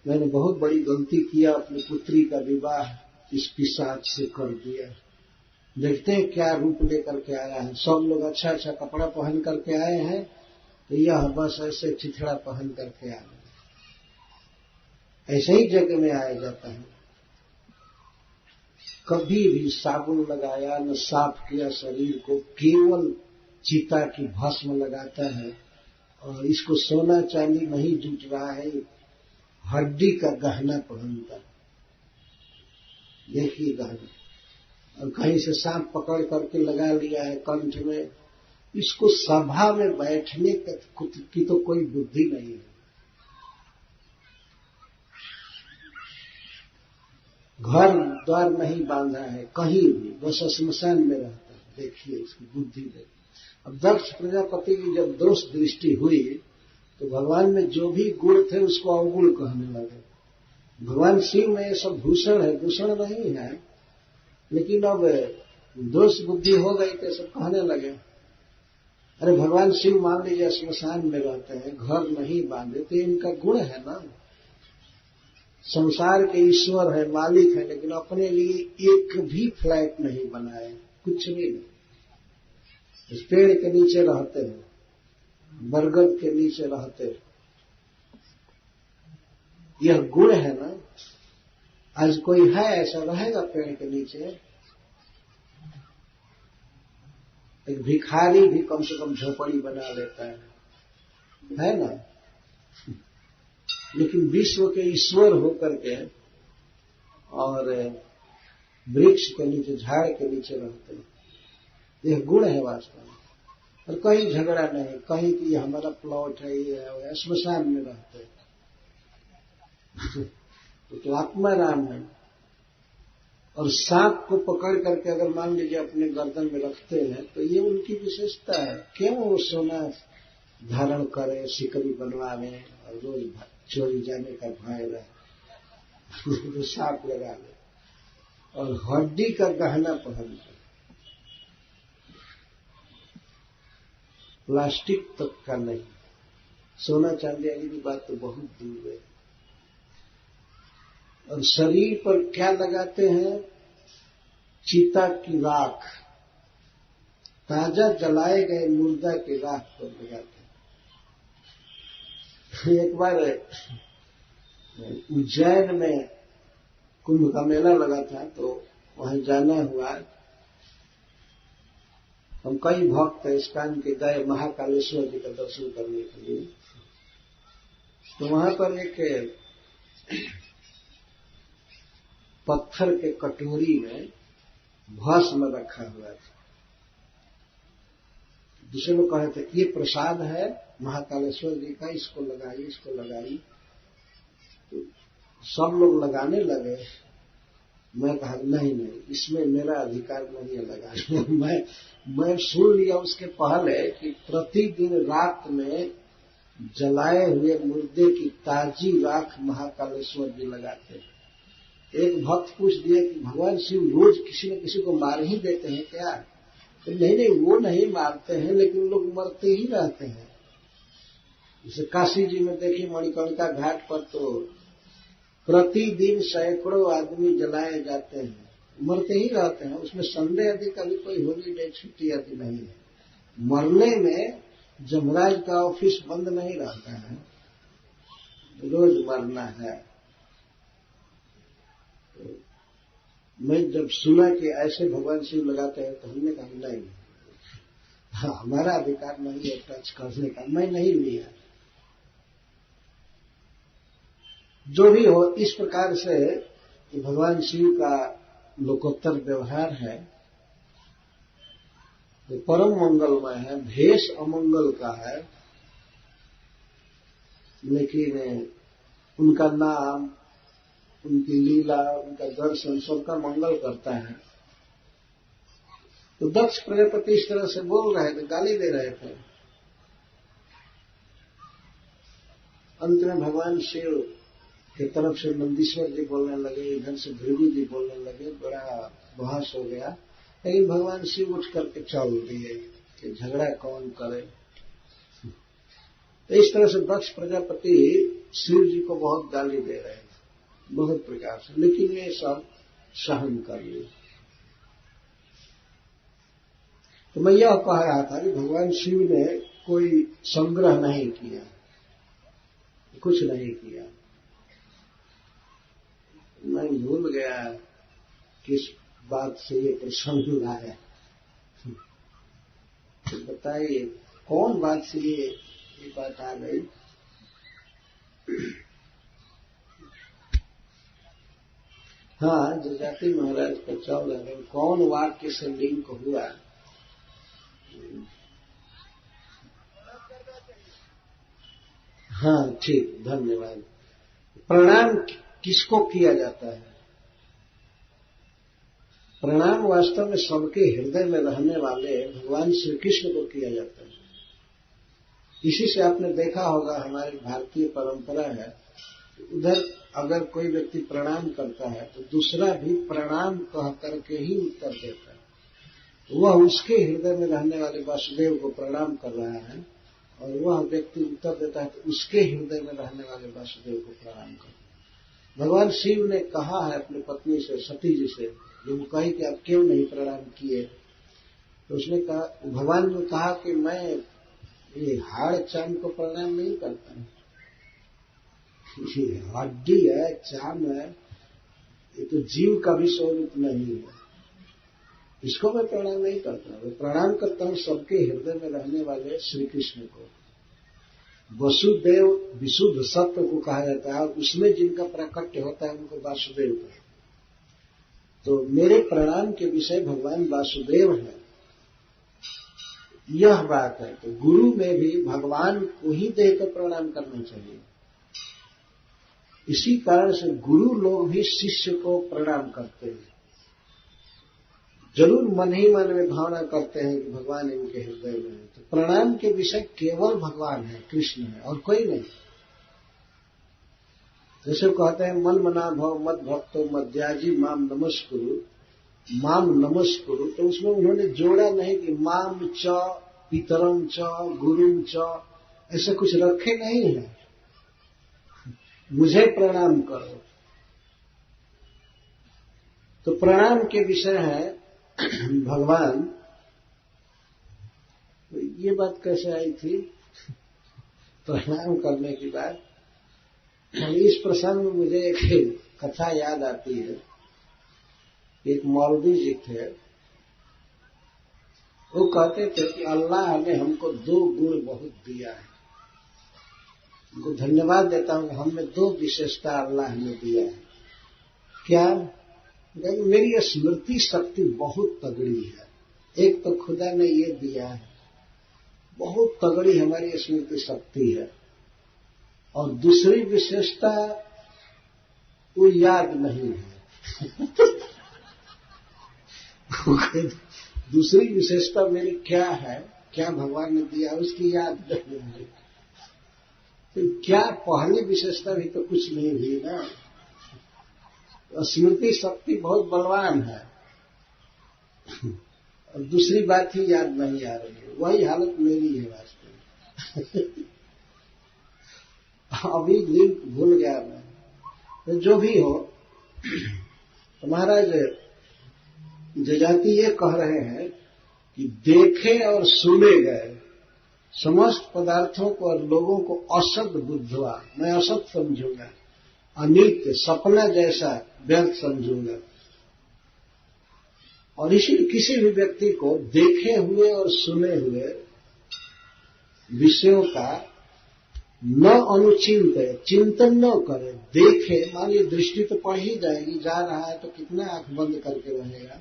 A: मैंने बहुत बड़ी गलती किया, अपनी पुत्री का विवाह इस पिशाच से कर दिया। देखते हैं क्या रूप लेकर के आया है। सब लोग अच्छा अच्छा कपड़ा पहन करके आए हैं, तो यह बस ऐसे चिथड़ा पहन करके आ गए। ऐसे ही यज्ञ में आया जाता है। कभी भी साबुन लगाया न साफ किया शरीर को, केवल चिता की भस्म लगाता है, और इसको सोना चांदी नहीं जूट रहा है, हड्डी का गहना पहनता है। देखिए गहना, और कहीं से सांप पकड़ करके लगा लिया है कंठ में। इसको सभा में बैठने की तो कोई बुद्धि नहीं है। घर द्वार नहीं बांधा है कहीं भी, बस श्मशान में रहता है। देखिए इसकी बुद्धि देखिए। अब दक्ष प्रजापति की जब दोष दृष्टि हुई तो भगवान में जो भी गुण थे उसको अवगुण कहने लगे। भगवान शिव में ये सब भूषण है, दूषण नहीं है, लेकिन अब दोष बुद्धि हो गई तो सब कहने लगे। अरे भगवान शिव मान लीजिए श्मशान में रहते हैं, घर नहीं बांधे, तो इनका गुण है ना। संसार के ईश्वर है, मालिक है, लेकिन अपने लिए एक भी फ्लैट नहीं बनाए, कुछ भी नहीं। इस पेड़ के नीचे रहते हैं, बरगद के नीचे रहते हैं। यह गुण है ना। आज कोई है ऐसा रहेगा पेड़ के नीचे? एक भिखारी भी कम से कम झोपड़ी बना लेता है ना। लेकिन विश्व के ईश्वर होकर के और वृक्ष के नीचे, झाड़ के नीचे रहते हैं, यह गुण है वास्तव में। और कहीं झगड़ा नहीं, कहीं कि हमारा प्लॉट है, ये है, श्मशान में रहते हैं। तो आत्मा राम है। और सांप को पकड़ करके अगर मान लीजिए अपने गर्दन में रखते हैं तो ये उनकी विशेषता है। क्यों वो सोना धारण करे, सिकड़ी बनवावे और रोज चोरी जाने का भय रहे, तो सांप लगा ले और हड्डी का गहना पहन ले, प्लास्टिक तक का नहीं। सोना चांदी आदि की बात तो बहुत दूर है। और शरीर पर क्या लगाते हैं? चिता की राख, ताजा जलाए गए मुर्दा की राख पर लगाते हैं। एक बार उज्जैन में कुंभ का मेला लगा था, तो वहां जाना हुआ। हम कई भक्त इस्कान के गए महाकालेश्वर जी का दर्शन करने के लिए। तो वहां पर एक पत्थर के कटोरी में भस्म रखा हुआ था। दूसरे लोग कहे थे कि ये प्रसाद है महाकालेश्वर जी का, इसको लगाइए, इसको लगाइए। तो सब लोग लगाने लगे। मैं कहा नहीं नहीं, इसमें मेरा अधिकार नहीं है लगाने। मैं सुन लिया उसके पहले कि प्रतिदिन रात में जलाए हुए मुर्दे की ताजी राख महाकालेश्वर जी लगाते हैं। एक भक्त पूछ दिया कि भगवान शिव रोज किसी न किसी को मार ही देते हैं क्या? तो नहीं, वो नहीं मारते हैं, लेकिन लोग मरते ही रहते हैं। जैसे काशी जी में देखिए, मणिकर्णिका घाट पर तो प्रतिदिन सैकड़ों आदमी जलाए जाते हैं, मरते ही रहते हैं। उसमें संदेह आदि का भी कोई हॉलीडे छुट्टी आदि नहीं है। मरने में जमराज का ऑफिस बंद नहीं रहता है, रोज मरना है। तो मैं जब सुना कि ऐसे भगवान शिव लगाते हैं तो हमने कहा नहीं, हमारा अधिकार नहीं है टच करने का, मैं नहीं लिया। जो भी हो, इस प्रकार से भगवान शिव का लोकोत्तर व्यवहार है, तो परम मंगलमय है। भेष अमंगल का है, लेकिन उनका नाम, उनकी लीला, उनका दर्शन सबका मंगल करता है। तो दक्ष प्रजापति इस तरह से बोल रहे थे, गाली दे रहे थे। अंत में भगवान शिव की तरफ से नंदीश्वर जी बोलने लगे, इधर से भृगु जी बोलने लगे, बड़ा बहस हो गया। लेकिन भगवान शिव उठ करके चल दिए कि झगड़ा कौन करे। तो इस तरह से दक्ष प्रजापति शिव जी को बहुत गाली दे रहे थे, बहुत प्रकार से, लेकिन ये सब सहन कर लिए। तो मैं यह कह रहा था कि भगवान शिव ने कोई संग्रह नहीं किया, कुछ नहीं किया। मैं भूल गया किस बात से ये प्रसंग आया, तो बताइए कौन बात से ये बात आ गई? हाँ, जजाति महाराज का चल रहा है, कौन वाक्य से लिंक हुआ? हाँ ठीक, धन्यवाद। प्रणाम किसको किया जाता है? प्रणाम वास्तव में सबके हृदय में रहने वाले भगवान श्री कृष्ण को किया जाता है। इसी से आपने देखा होगा, हमारी भारतीय परंपरा है, उधर अगर कोई व्यक्ति प्रणाम करता है तो दूसरा भी प्रणाम कह करके ही उत्तर देता है। वह उसके हृदय में रहने वाले वासुदेव को प्रणाम कर रहा है, और वह व्यक्ति उत्तर देता है तो उसके हृदय में रहने वाले वासुदेव को प्रणाम करता है। भगवान शिव ने कहा है अपनी पत्नी से, सती जी से, जो वो कही कि आप क्यों नहीं प्रणाम किए, तो उसने कहा, भगवान ने कहा कि मैं ये हाड़ चाम को प्रणाम नहीं करता, ये हड्डी है, चाम है, ये तो जीव का भी स्वरूप नहीं है, इसको मैं प्रणाम नहीं करता। मैं प्रणाम करता हूं सबके हृदय में रहने वाले श्री कृष्ण को। वसुदेव विशुद्ध सत्व को कहा जाता है, और उसमें जिनका प्राकट्य होता है उनको वासुदेव कहते हैं। तो मेरे प्रणाम के विषय भगवान वासुदेव हैं, यह बात है। तो गुरु में भी भगवान को ही देकर प्रणाम करना चाहिए। इसी कारण से गुरु लोग भी शिष्य को प्रणाम करते हैं, जरूर मन ही मन में भावना करते हैं कि भगवान इनके हृदय में है। तो प्रणाम के विषय केवल भगवान है, कृष्ण है, और कोई नहीं। जैसे कहते हैं, मन मना भव मद भक्तो मद्याजी माम नमस्कुरु, माम नमस्कुरु, तो उसमें उन्होंने जोड़ा नहीं कि माम च पितरम च गुरुम च, ऐसे कुछ रखे नहीं है, मुझे प्रणाम करो। तो प्रणाम के विषय है भगवान। तो ये बात कैसे आई थी प्रणाम करने की बात? इस प्रसंग में मुझे एक कथा याद आती है। एक मौलवी जी थे, वो कहते थे कि अल्लाह ने हमको 2 गुण बहुत दिया है, उनको धन्यवाद देता हूं कि हमें 2 विशेषता अल्लाह ने दिया है। क्या? मेरी स्मृति शक्ति बहुत तगड़ी है। एक तो खुदा ने ये दिया है, बहुत तगड़ी हमारी स्मृति शक्ति है, और दूसरी विशेषता वो याद नहीं है। दूसरी विशेषता मेरी क्या है, क्या भगवान ने दिया उसकी याद नहीं है। तो क्या पहली विशेषता भी तो कुछ नहीं हुई ना। स्मृति शक्ति बहुत बलवान है और दूसरी बात ही याद नहीं आ रही है। वही हालत मेरी है वास्तव में। अभी लिंक भूल गया मैं। तो जो भी हो, तो महाराज जजाति ये कह रहे हैं कि देखे और सुने गए समस्त पदार्थों को और लोगों को असत बुद्धवा, मैं असत समझूंगा, अनित्य सपना जैसा व्यर्थ समझूंगा। और इसीलिए किसी भी व्यक्ति को देखे हुए और सुने हुए विषयों का न अनुचिंत है, चिंतन न करे। देखे, मान लीजिए दृष्टि तो पड़ ही जाएगी, जा रहा है तो कितना आंख बंद करके रहेगा,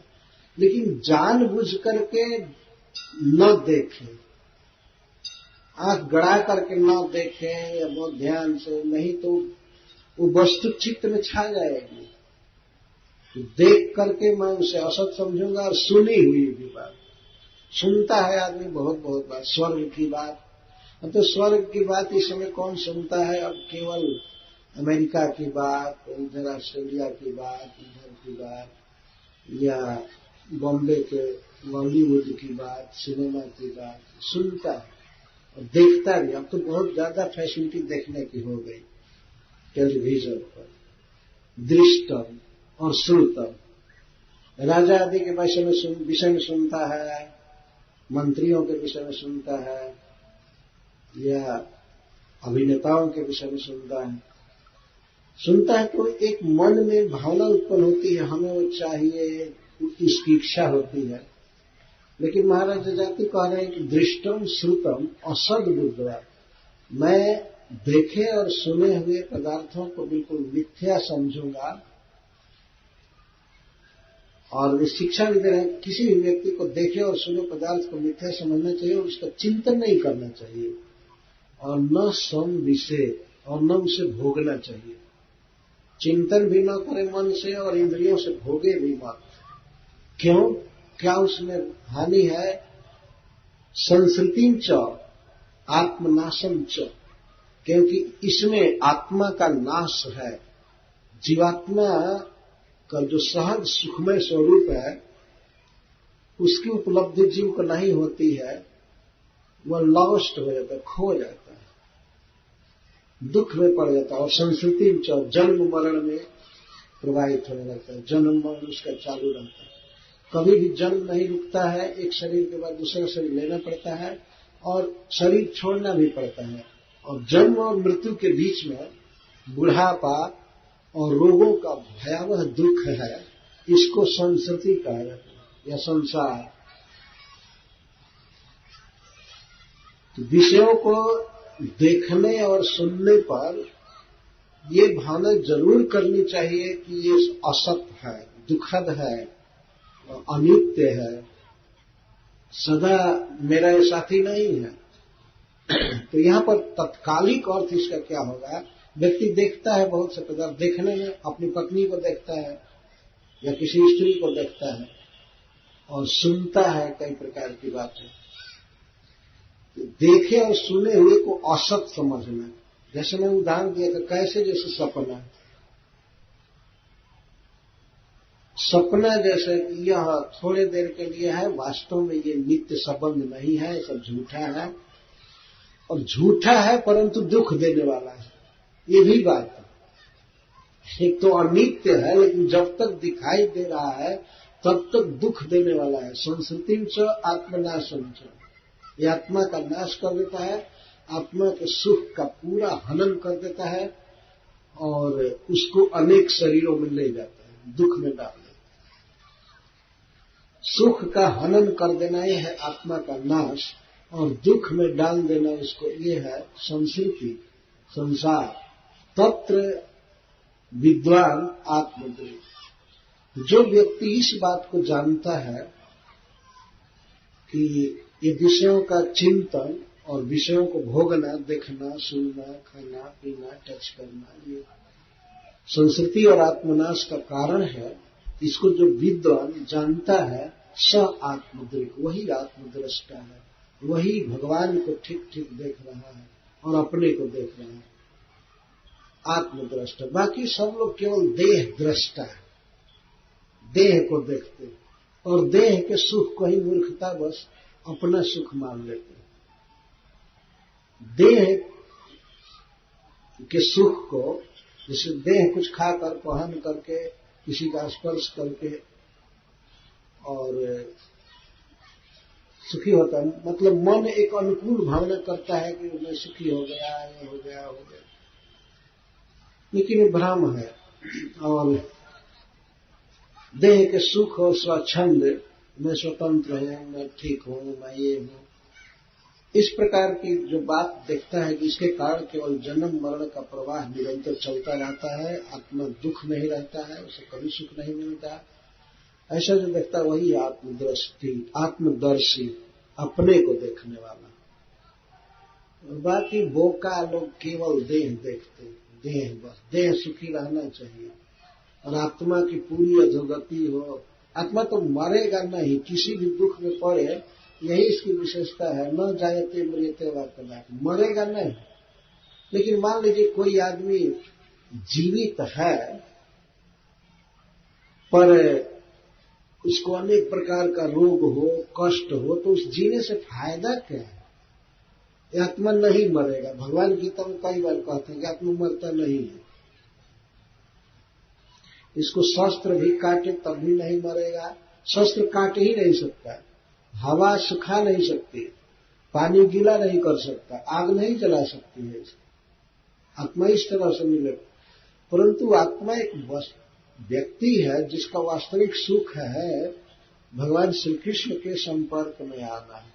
A: लेकिन जानबूझ करके न देखे, आंख गड़ा करके न देखे या बहुत ध्यान से, नहीं तो वो वस्तु चित्त में छा जाएगी। तो देख करके मैं उसे असत समझूंगा। और सुनी हुई भी बात, सुनता है आदमी बहुत बहुत बात, स्वर्ग की बात। अब तो स्वर्ग की बात इस समय कौन सुनता है? अब केवल अमेरिका की बात, इधर ऑस्ट्रेलिया की बात, इधर की बात, या बॉम्बे के बॉलीवुड की बात, सिनेमा की बात सुनता है और देखता भी। अब तो बहुत ज्यादा फैसिलिटी देखने की हो गई टेलीविजन पर, दृष्टम और श्रुतम। राजा आदि के विषय में सुनता है, मंत्रियों के विषय में सुनता है, या अभिनेताओं के विषय में सुनता है तो एक मन में भावना उत्पन्न होती है, हमें वो चाहिए, इसकी इच्छा होती है। लेकिन महाराज जजाति कह रहे हैं कि दृष्टम श्रुतम असद बुद्धवा, मैं देखे और सुने हुए पदार्थों को बिल्कुल मिथ्या समझूंगा। और शिक्षा भी दे रहे हैं, किसी भी व्यक्ति को देखे और सुने पदार्थ को मिथ्या समझना चाहिए और उसका चिंतन नहीं करना चाहिए, और न सम विषय, और न उसे भोगना चाहिए। चिंतन भी न करे मन से और इंद्रियों से भोगे भी मत। क्यों? क्या उसमें हानि है? संस्कृतिं च आत्मनाशम च, क्योंकि इसमें आत्मा का नाश है। जीवात्मा का जो सहज सुखमय स्वरूप है, उसकी उपलब्धि जीव को नहीं होती है, वह लॉस्ट हो जाता है, खो जाता है, दुख में पड़ जाता है। और संस्कृति जन्म मरण में प्रवाहित होने लगता है, जन्म मरण उसका चालू रहता है, कभी भी जन्म नहीं रुकता है। एक शरीर के बाद दूसरा शरीर लेना पड़ता है और शरीर छोड़ना भी पड़ता है। और जन्म और मृत्यु के बीच में बुढ़ापा और रोगों का भयावह दुख है। इसको संस्कृति कहा जाता है या संसार। तो विषयों को देखने और सुनने पर ये भावना जरूर करनी चाहिए कि ये असत है, दुखद है, अनित्य है, सदा मेरा ये साथी नहीं है। तो यहां पर तत्कालिक अर्थ इसका क्या होगा? व्यक्ति देखता है बहुत से पदार्थ, देखने में अपनी पत्नी को देखता है या किसी स्त्री को देखता है, और सुनता है कई प्रकार की बातें। तो देखे और सुने हुए को असत समझना। जैसे मैं उदाहरण दिया था, कैसे? जैसे सपना, सपना जैसे यह थोड़े देर के लिए है, वास्तव में ये नित्य संबंध नहीं है, सब झूठा है। और झूठा है परंतु दुख देने वाला है, ये भी बात है। एक तो अनित्य है, लेकिन जब तक दिखाई दे रहा है तब तक दुख देने वाला है। संस्कृतिं च आत्मनाशं च, ये आत्मा का नाश कर देता है, आत्मा के सुख का पूरा हनन कर देता है और उसको अनेक शरीरों में ले जाता है, दुख में डाल देता है। सुख का हनन कर देना ये है आत्मा का नाश, और दुख में डाल देना उसको ये है संस्कृति, संसार। तत्र विद्वान आत्मद्रिक। जो व्यक्ति इस बात को जानता है कि ये विषयों का चिंतन और विषयों को भोगना, देखना, सुनना, खाना, पीना, टच करना, ये संस्कृति और आत्मनाश का कारण है, इसको जो विद्वान जानता है स आत्मद्रिक, वही आत्मद्रष्टा है, वही भगवान को ठीक ठीक देख रहा है, और अपने को देख रहे हैं, आत्मद्रष्टा। बाकी सब लोग केवल देह दृष्टा है, देह को देखते और देह के सुख को ही मूर्खता बस अपना सुख मान लेते। देह के सुख को, जैसे देह कुछ खाकर पहन करके किसी का स्पर्श करके और सुखी होता है, मतलब मन एक अनुकूल भावना करता है कि मैं सुखी हो गया, ये हो गया, हो गया, लेकिन ये भ्रम है। और देह के सुख और स्वच्छंद, मैं स्वतंत्र हूं, मैं ठीक हूं, मैं ये हूं, इस प्रकार की जो बात देखता है कि इसके कारण केवल जन्म मरण का प्रवाह निरंतर चलता रहता है, आत्मा दुख नहीं रहता है, उसे कभी सुख नहीं मिलता, ऐसा जो देखता है वही आत्मदृष्टि, आत्मदर्शी, अपने को देखने वाला। बाकी बोका लोग केवल देह देखते, देह बस, देह सुखी रहना चाहिए और आत्मा की पूरी अधोगति हो। आत्मा तो मरेगा नहीं, किसी भी दुख में पड़े, यही इसकी विशेषता है, न जायते मृत्यते वा कदापि, मरेगा नहीं। लेकिन मान लीजिए कोई आदमी जीवित है पर उसको अनेक प्रकार का रोग हो, कष्ट हो, तो उस जीने से फायदा क्या है? आत्मा नहीं मरेगा। भगवान गीता में कई बार कहते हैं कि आत्मा मरता नहीं है। इसको शस्त्र भी काटे तब भी नहीं मरेगा, शस्त्र काट ही नहीं सकता, हवा सुखा नहीं सकती, पानी गीला नहीं कर सकता, आग नहीं जला सकती है। आत्मा इस तरह से मिले, परंतु आत्मा एक व्यक्ति है जिसका वास्तविक सुख है भगवान श्री कृष्ण के संपर्क में आना है।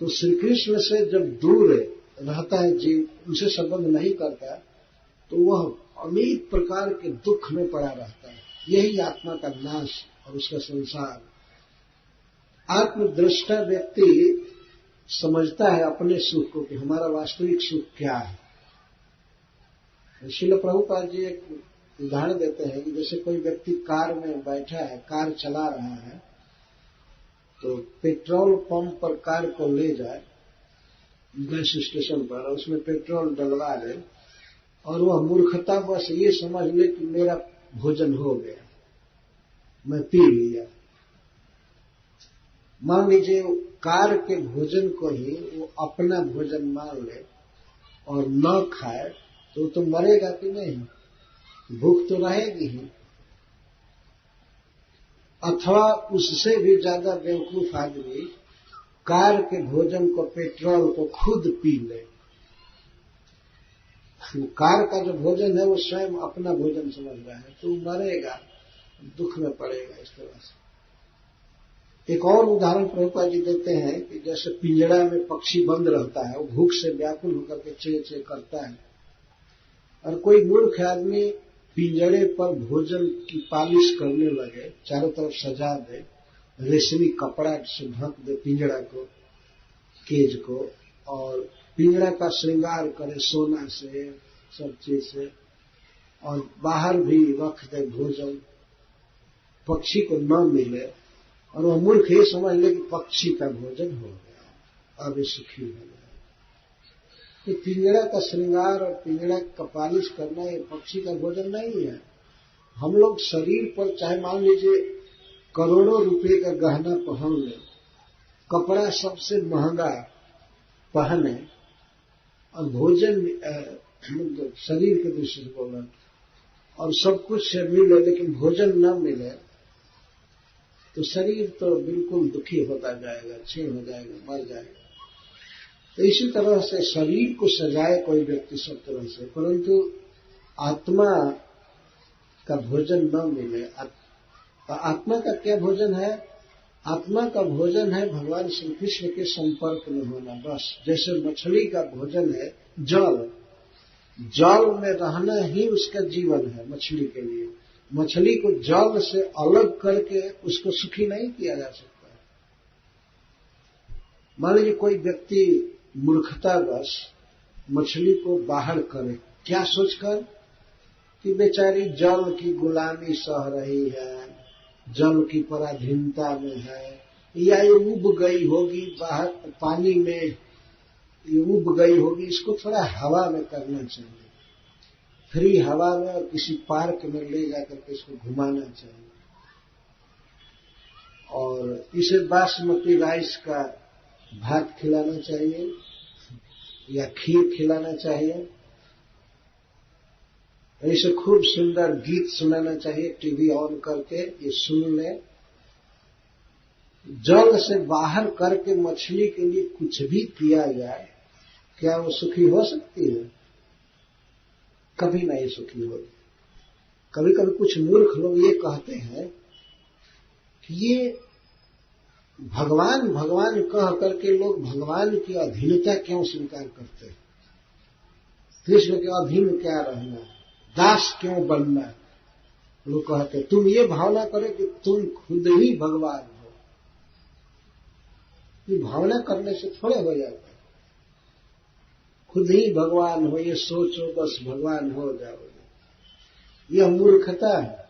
A: तो श्री कृष्ण से जब दूर रहता है जीव, उनसे संबंध नहीं करता, तो वह अनेक प्रकार के दुख में पड़ा रहता है। यही आत्मा का नाश और उसका संसार। आत्मदृष्टा व्यक्ति समझता है अपने सुख को कि हमारा वास्तविक सुख क्या है। श्रील प्रभुपाद जी एक उदाहरण देते हैं कि जैसे कोई व्यक्ति कार में बैठा है, कार चला रहा है, तो पेट्रोल पंप पर कार को ले जाए गैस स्टेशन पर, उसमें पेट्रोल डलवा ले और वह मूर्खता बस ये समझ ले कि मेरा भोजन हो गया, मैं पी लिया। मान लीजिए कार के भोजन को ही वो अपना भोजन मान ले और न खाए तो मरेगा कि नहीं? भूख तो रहेगी ही। अथवा उससे भी ज्यादा बेवकूफ आदमी कार के भोजन को, पेट्रोल को खुद पी ले। कार का जो भोजन है वो स्वयं अपना भोजन समझ रहा है, तो मरेगा, दुख में पड़ेगा। इस तरह से एक और उदाहरण प्रभुपाद जी देते हैं कि जैसे पिंजड़ा में पक्षी बंद रहता है, वो भूख से व्याकुल होकर के चे चे करता है, और कोई मूर्ख आदमी पिंजड़े पर भोजन की पालिश करने लगे, चारों तरफ सजा दे, रेशमी कपड़ा से ढक दे पिंजड़ा को, केज को, और पिंजड़ा का श्रृंगार करे सोना से, सब चीज से, और बाहर भी रख दे भोजन, पक्षी को न मिले, और वह मूर्ख ये समझ ले कि पक्षी का भोजन हो गया, अब ये सुखी हो गया। कि पिंजड़ा का श्रृंगार और पिंजड़ा का पालिश करना ये पक्षी का भोजन नहीं है। हम लोग शरीर पर चाहे मान लीजिए करोड़ों रुपए का गहना पहन ले, कपड़ा सबसे महंगा पहने, और भोजन शरीर के दृष्टि से बोला, और सब कुछ से मिले लेकिन भोजन न मिले, तो शरीर तो बिल्कुल दुखी होता जाएगा, क्षीण हो जाएगा, मर जाएगा। तो इसी तरह से शरीर को सजाए कोई व्यक्ति सब तरह से, परंतु आत्मा का भोजन न मिले। आत्मा का क्या भोजन है? आत्मा का भोजन है भगवान श्री कृष्ण के संपर्क में होना, बस। जैसे मछली का भोजन है जल, जल में रहना ही उसका जीवन है मछली के लिए। मछली को जल से अलग करके उसको सुखी नहीं किया जा सकता। मान लीजिए कोई व्यक्ति मूर्खतावश मछली को बाहर करे, क्या सोचकर कि बेचारी जल की गुलामी सह रही है, जल की पराधीनता में है, या ये उब गई होगी बाहर पानी में, ये उब गई होगी, इसको थोड़ा हवा में करना चाहिए, फ्री हवा में, और किसी पार्क में ले जाकर के इसको घुमाना चाहिए। और इसे बासमती राइस का भात खिलाना चाहिए या खीर खिलाना चाहिए। इसे खूब सुंदर गीत सुनाना चाहिए, टीवी ऑन करके ये सुन ले। जल से बाहर करके मछली के लिए कुछ भी किया जाए, क्या वो सुखी हो सकती है? कभी नहीं सुखी होगी। कभी कभी कुछ मूर्ख लोग ये कहते हैं कि ये भगवान भगवान कह करके लोग भगवान की अधीनता क्यों स्वीकार करते हैं? कृष्ण के अधीन क्या रहना, दास क्यों बनना? लोग कहते हैं तुम ये भावना करो कि तुम खुद ही भगवान हो। ये भावना करने से थोड़े हो जाता है। खुद ही भगवान हो ये सोचो, बस भगवान हो जाओगे। यह मूर्खता है।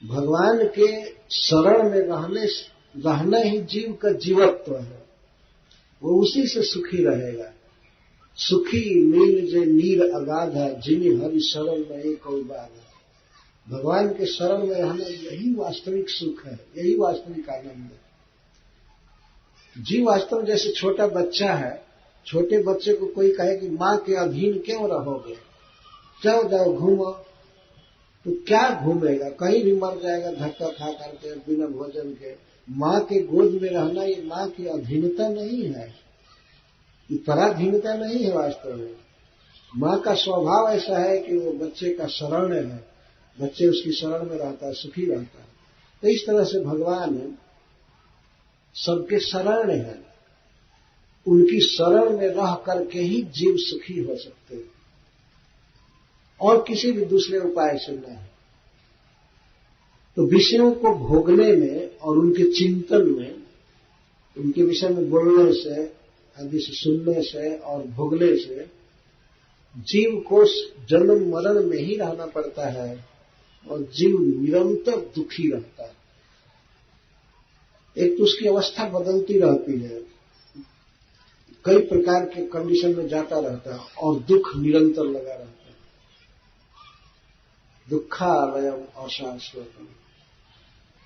A: भगवान के शरण में रहना ही जीव का जीवत्व है। वो उसी से सुखी रहेगा। सुखी नील जे नीर अगाधा, जिनि हरि शरण में एक और बाधा। भगवान के शरण में रहना यही वास्तविक सुख है, यही वास्तविक आनंद है। जीव वास्तव में जैसे छोटा बच्चा है, छोटे बच्चे को कोई कहे कि मां के अधीन क्यों रहोगे, जाओ जाओ घूमो, तो क्या घूमेगा? कहीं भी मर जाएगा धक्का खा करके बिना भोजन के। मां के गोद में रहना ये मां की अधीनता नहीं है, ये पराधीनता नहीं है। वास्तव में मां का स्वभाव ऐसा है कि वो बच्चे का शरण है, बच्चे उसकी शरण में रहता है, सुखी रहता है। तो इस तरह से भगवान सबके शरण है। उनकी शरण में रह करके ही जीव सुखी हो सकते हैं, और किसी भी दूसरे उपाय से नहीं। तो विषयों को भोगने में और उनके चिंतन में, उनके विषय में बोलने से, आदि से सुनने से और भोगने से जीव को जन्म मरण में ही रहना पड़ता है, और जीव निरंतर दुखी रहता है। एक तो उसकी अवस्था बदलती रहती है, कई प्रकार के कंडीशन में जाता रहता है, और दुख निरंतर लगा रहता है। दुखालयम अशाश्वतम।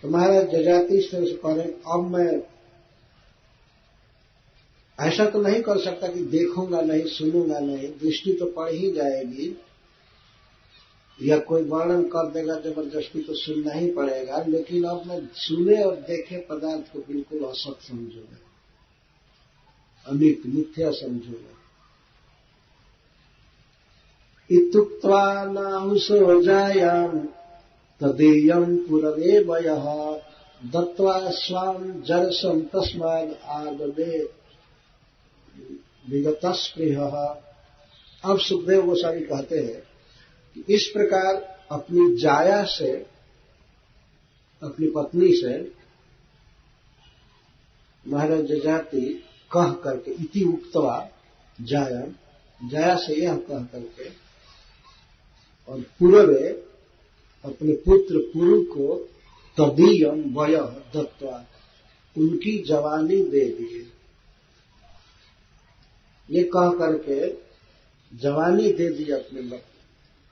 A: तो महाराज जजाति इस तरह से कह रहे, अब मैं ऐसा तो नहीं कर सकता कि देखूंगा नहीं, सुनूंगा नहीं, दृष्टि तो पड़ ही जाएगी, या कोई वर्णन कर देगा जबरदस्ती तो सुनना ही पड़ेगा। लेकिन अब मैं सुने और देखे पदार्थ को बिल्कुल असत समझूंगा, अनित मिथ्या समझूंगा। इत्युक्त्वा नाहुषो जायाम तदेयं पुरवेव यः दत्त्वा स्वां जरसं तस्माद् आददे विगतस्पृहः। अब सुखदेव गोस्वामी कहते हैं कि इस प्रकार अपनी जाया से, अपनी पत्नी से महाराज जजाति कह करके, इति उक्त्वा जाया, जाया से यह कह करके, और पूर्वे अपने पुत्र पुरु को तदीयम वयः दत्त्वा, उनकी जवानी दे दिए। ये कह करके जवानी दे दी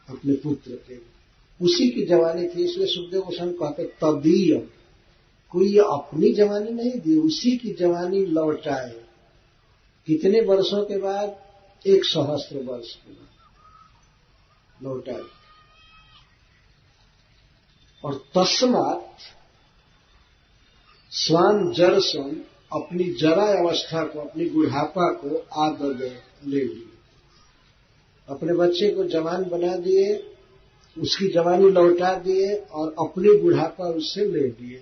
A: अपने पुत्र के। उसी की जवानी थी, इसलिए सुखदेव गोस्वामी कहते तदीयम, कोई ये अपनी जवानी नहीं दी, उसी की जवानी लौटाए। कितने वर्षों के बाद? 1 सहस्त्र वर्ष के बाद लौटाए। और तस्मात् स्वाम जरसम, अपनी जरा अवस्था को, अपनी बुढ़ापा को आददे, ले लिए। अपने बच्चे को जवान बना दिए, उसकी जवानी लौटा दिए, और अपनी बुढ़ापा उससे ले लिए।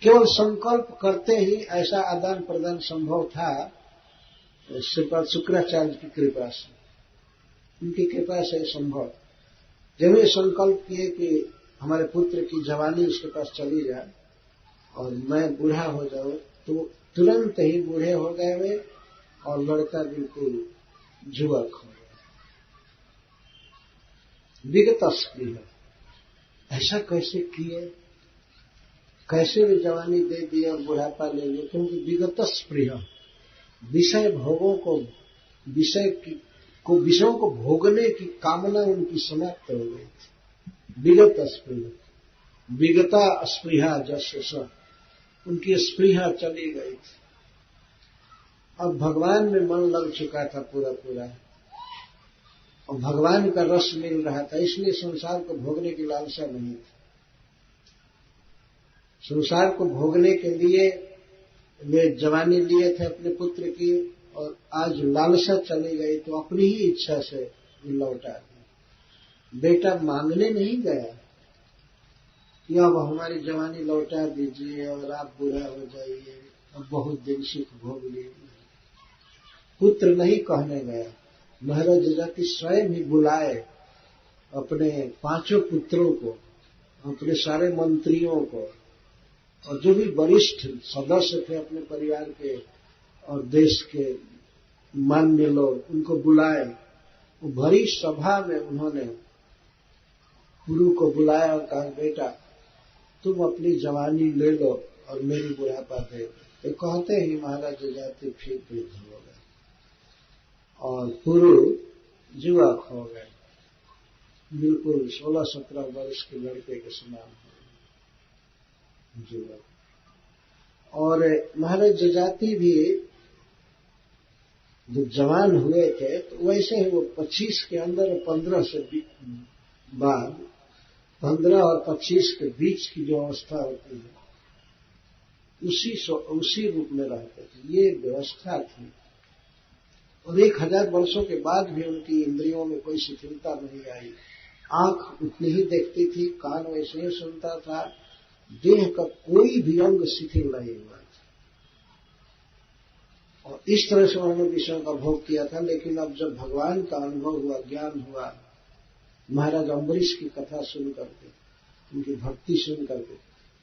A: केवल संकल्प करते ही ऐसा आदान प्रदान संभव था श्रीपाद शुक्राचार्य की कृपा से, उनकी कृपा से संभव। जब ये संकल्प किए कि हमारे पुत्र की जवानी उसके पास चली जाए और मैं बूढ़ा हो जाऊं, तो तुरंत ही बूढ़े हो गए वे, और लड़का बिल्कुल युवक हो गया। विगतस्पृह, ऐसा कैसे किए, कैसे वे जवानी दे दी और बुढ़ापा ले लिए? क्योंकि विगतस्पृह, विषय भोगों को विषयों को भोगने की कामना उनकी समाप्त हो गई थी। विगत स्पृहा, विगता स्पृहा जस्य स, उनकी स्पृहा चली गई थी। अब भगवान में मन लग चुका था पूरा पूरा, और भगवान का रस मिल रहा था, इसलिए संसार को भोगने की लालसा नहीं थी। संसार को भोगने के लिए वे जवानी लिए थे अपने पुत्र की, और आज लालसा चली गई तो अपनी ही इच्छा से लौटा दी। बेटा मांगने नहीं गया कि अब हमारी जवानी लौटा दीजिए और आप बूढ़ा हो जाइए, अब बहुत दिन सुख भोग लिए। पुत्र नहीं कहने गया, महाराज जजाति स्वयं ही बुलाए अपने 5 पुत्रों को, अपने सारे मंत्रियों को, और जो भी वरिष्ठ सदस्य थे अपने परिवार के और देश के मान्य लोग, उनको बुलाए। वो भरी सभा में उन्होंने गुरु को बुलाया और कहा, बेटा तुम अपनी जवानी ले लो और मेरी बुढ़ापा दे दो। तो कहते ही महाराज जजाति फिर वृद्ध हो गए और पुरु युवक हो गए, बिल्कुल 16-17 वर्ष के लड़के के समान युवक। और महाराज जजाति भी जब जवान हुए थे तो वैसे ही वो 25 के अंदर 15 से बाद 15 और 25 के बीच की जो अवस्था होती है उसी रूप में रहते थे। ये व्यवस्था थी। और 1000 वर्षों के बाद भी उनकी इंद्रियों में कोई शिथिलता नहीं आई। आंख उतनी ही देखती थी, कान वैसे ही सुनता था, देह का कोई भी अंग शिथिल नहीं हुआ था। और इस तरह से उन्होंने विषयों का भोग किया था। लेकिन अब जब भगवान का अनुभव हुआ, ज्ञान हुआ, महाराज अम्बरीश की कथा सुन करके, उनकी भक्ति सुन करके,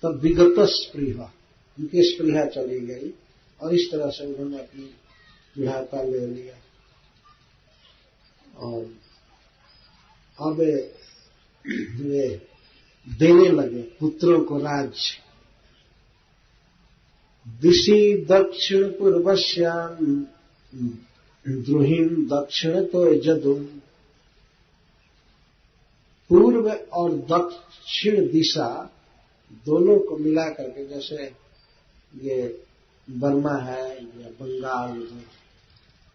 A: तब विगत स्पृहा, उनकी स्पृहा चली गई और इस तरह से उन्होंने अपनी बुढ़ापा ले लिया। और अब वे देने लगे पुत्रों को राज्य। दिशि दक्षिण पूर्वश्याम द्रुहिम दक्षिण तो जदुम, पूर्व और दक्षिण दिशा दोनों को मिला करके, जैसे ये बर्मा है या बंगाल है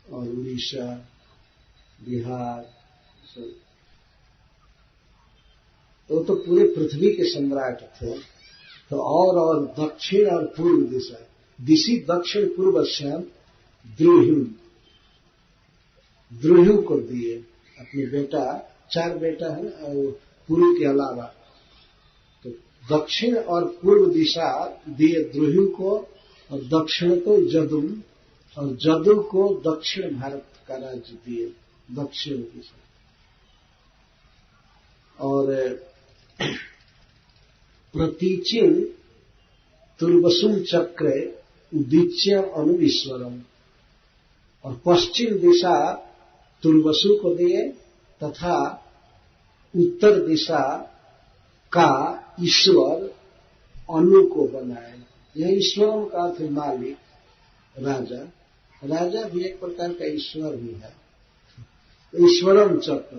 A: और उड़ीसा, बिहार, तो पूरे पृथ्वी के सम्राट थे। तो और दक्षिण और पूर्व दिशा, दिशि दक्षिण पूर्व श्याम द्रुह्यु को दिए अपने बेटा, 4 बेटा है ना, और पूर्व के अलावा। तो दक्षिण और पूर्व दिशा दिए द्रुह्यु को, और दक्षिण को जदुम, और जदु को दक्षिण भारत का राज्य दिए, दक्षिण दिशा। और प्रतीचिन तुर्वसुम चक्रे उदीच्यम अनुईश्वरम, और पश्चिम दिशा तुर्वसु को दिए तथा उत्तर दिशा का ईश्वर अनु को बनाए। यह ईश्वरम का अर्थ मालिक, राजा। राजा भी एक प्रकार का ईश्वर भी है। ईश्वरम चक्र,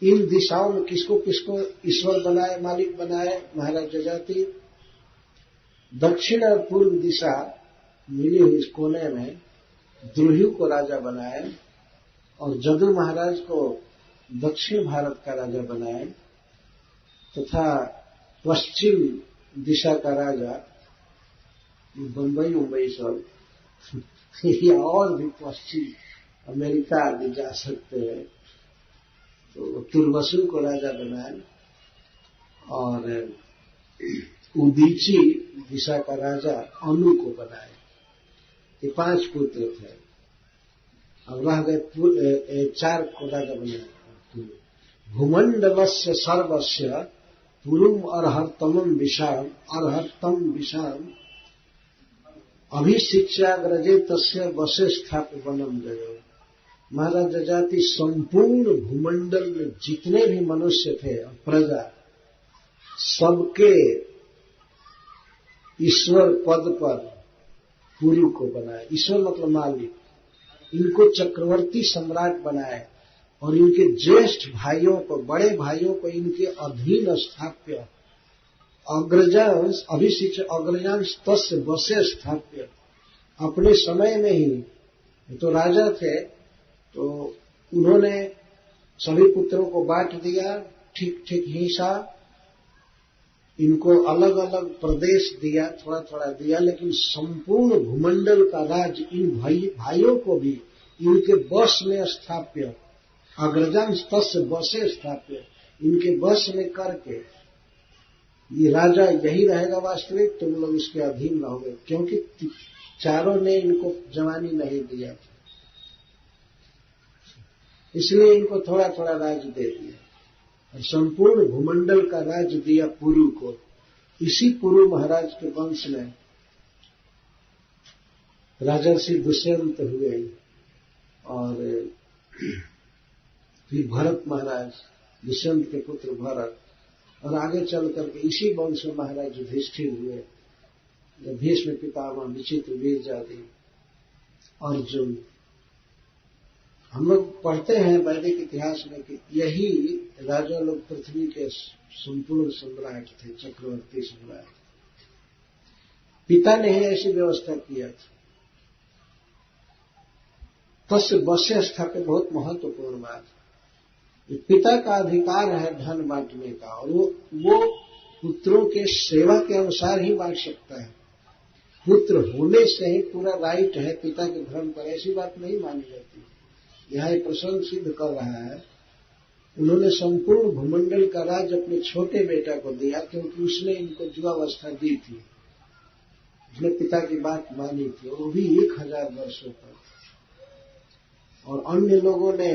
A: इन दिशाओं में किसको किसको ईश्वर बनाए, मालिक बनाए महाराज जजाति। दक्षिण और पूर्व दिशा मिली हुई इस कोने में द्रुह्यु को राजा बनाए, और जदु महाराज को दक्षिण भारत का राजा बनाए, तथा पश्चिम दिशा का राजा बंबई सब या और भी पश्चिम अमेरिका आदि जा सकते हैं, तो तुर्वसु को राजा बनाए, और उदीची दिशा का राजा अनु को बनाए। ये 5 पुत्र थे। अब रह गए 4 को राजा बनाए। भूमंडलस्य सर्वस्य पुरुम अर्हतमम विशाम अभिशिक्षाग्रजे तस्य वशे स्थाप्य वनम जयो। महाराज जजाति संपूर्ण भूमंडल में जितने भी मनुष्य थे और प्रजा, सबके ईश्वर पद पर पुरु को बनाए। ईश्वर मतलब मालिक, इनको चक्रवर्ती सम्राट बनाए और इनके ज्येष्ठ भाइयों को, बड़े भाइयों को इनके अधीन स्थाप्य, अग्रजांश अभिशिक्ष अग्रजांश तस्य वशे स्थाप्य। अपने समय में ही तो राजा थे, तो उन्होंने सभी पुत्रों को बांट दिया, ठीक ठीक हिस्सा, इनको अलग अलग प्रदेश दिया, थोड़ा थोड़ा दिया, लेकिन संपूर्ण भूमंडल का राज इन भाइयों को भी इनके वश में स्थाप्य, अग्रजांश तस्य वशे स्थाप्य, इनके वश में करके ये राजा यही रहेगा वास्तविक, तुम लोग इसके अधीन रहोगे, क्योंकि चारों ने इनको जवानी नहीं दिया, इसलिए इनको थोड़ा थोड़ा राज दे दिया और संपूर्ण भूमंडल का राज दिया पुरु को। इसी पुरु महाराज के वंश में राजर्षि दुष्यंत हुए और फिर भरत महाराज, दुष्यंत के पुत्र भरत, और आगे चल करके इसी वंश में महाराज युधिष्ठिर हुए, भीष्म पितामह, विचित्र, वीरजाति, अर्जुन। हम लोग पढ़ते हैं वैदिक इतिहास में कि यही राजा लोग पृथ्वी के संपूर्ण सम्राट थे, चक्रवर्ती सम्राट। पिता ने ही ऐसी व्यवस्था किया था। तस्य वशे स्थाप्य बहुत महत्वपूर्ण बात। पिता का अधिकार है धन बांटने का, और वो पुत्रों के सेवा के अनुसार ही बांट सकता है। पुत्र होने से ही पूरा राइट है पिता के धर्म पर, ऐसी बात नहीं मानी जाती। यहां एक प्रसंग सिद्ध कर रहा है, उन्होंने संपूर्ण भूमंडल का राज अपने छोटे बेटा को दिया, क्योंकि उसने इनको युवावस्था दी थी, उसने पिता की बात मानी थी, और वो भी 1000 वर्षों तक। और अन्य लोगों ने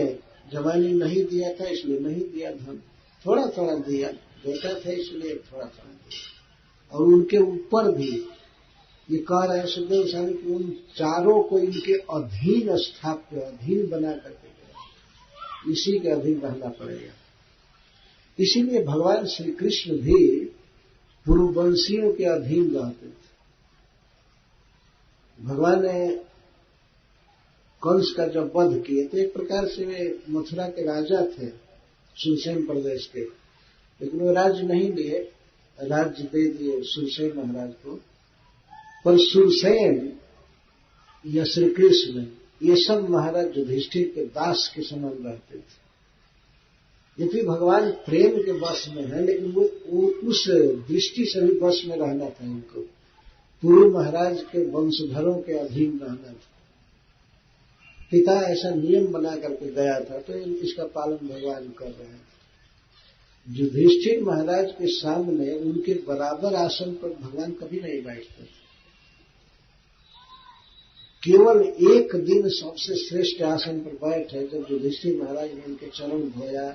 A: जवानी नहीं दिया था, इसलिए नहीं दिया धन, थोड़ा थोड़ा दिया, बेटा था इसलिए थोड़ा थोड़ा दिया। और उनके ऊपर भी ये कह रहे हैं सुखदेव स्वामी कि उन चारों को इनके अधीन स्थाप्य, अधीन बना करके गया, इसी के अधीन रहना पड़ेगा। इसीलिए भगवान श्री कृष्ण भी पुरुवंशियों के अधीन रहते थे। भगवान ने कंस का जब वध किए तो एक प्रकार से वे मथुरा के राजा थे, सुरसेन प्रदेश के, लेकिन वो राज्य नहीं लिए, राज्य दे दिए सुरसेन महाराज को। पर सुरसेन या श्री कृष्ण ये सब महाराज युधिष्ठिर के दास के समान रहते थे। यदि भगवान प्रेम के वश में है, लेकिन वो उस दृष्टि से भी वश में रहना था इनको, पूर्व महाराज के वंशधरों के अधीन रहना था। पिता ऐसा नियम बना करके गया था, तो इसका पालन भगवान कर रहे हैं। युधिष्ठिर महाराज के सामने उनके बराबर आसन पर भगवान कभी नहीं बैठते थे। केवल एक दिन सबसे श्रेष्ठ आसन पर बैठे, जब युधिष्ठिर महाराज ने उनके चरण धोया,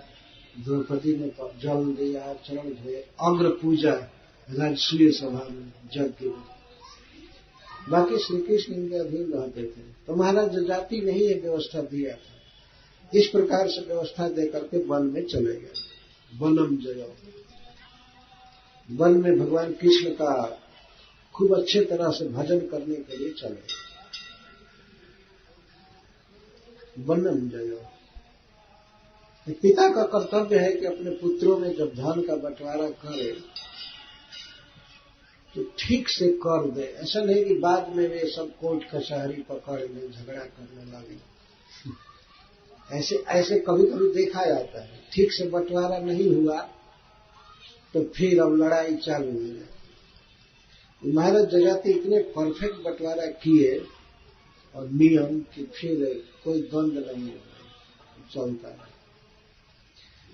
A: द्रौपदी ने जल दिया, चरण धोए, अग्र पूजा राजसूय सभा में, यज्ञ में। बाकी श्री कृष्ण इनके अधीन रहते थे। तो महाराज जजाति ने ही ये व्यवस्था दिया था। इस प्रकार से व्यवस्था देकर के वन में चले गए। वनम जयो, वन में भगवान कृष्ण का खूब अच्छे तरह से भजन करने के लिए चले। वनम जयो, पिता का कर्तव्य है कि अपने पुत्रों में जब धन का बंटवारा करे तो ठीक से कर दे। ऐसा नहीं कि बाद में वे सब कोर्ट कचहरी पकड़ ले, झगड़ा करने लगे। ऐसे कभी कभी देखा जाता है, ठीक से बंटवारा नहीं हुआ तो फिर अब लड़ाई चालू हो जाए। महाराज जजाति इतने परफेक्ट बंटवारा किए और नियम कि फिर कोई द्वंद नहीं चलता है।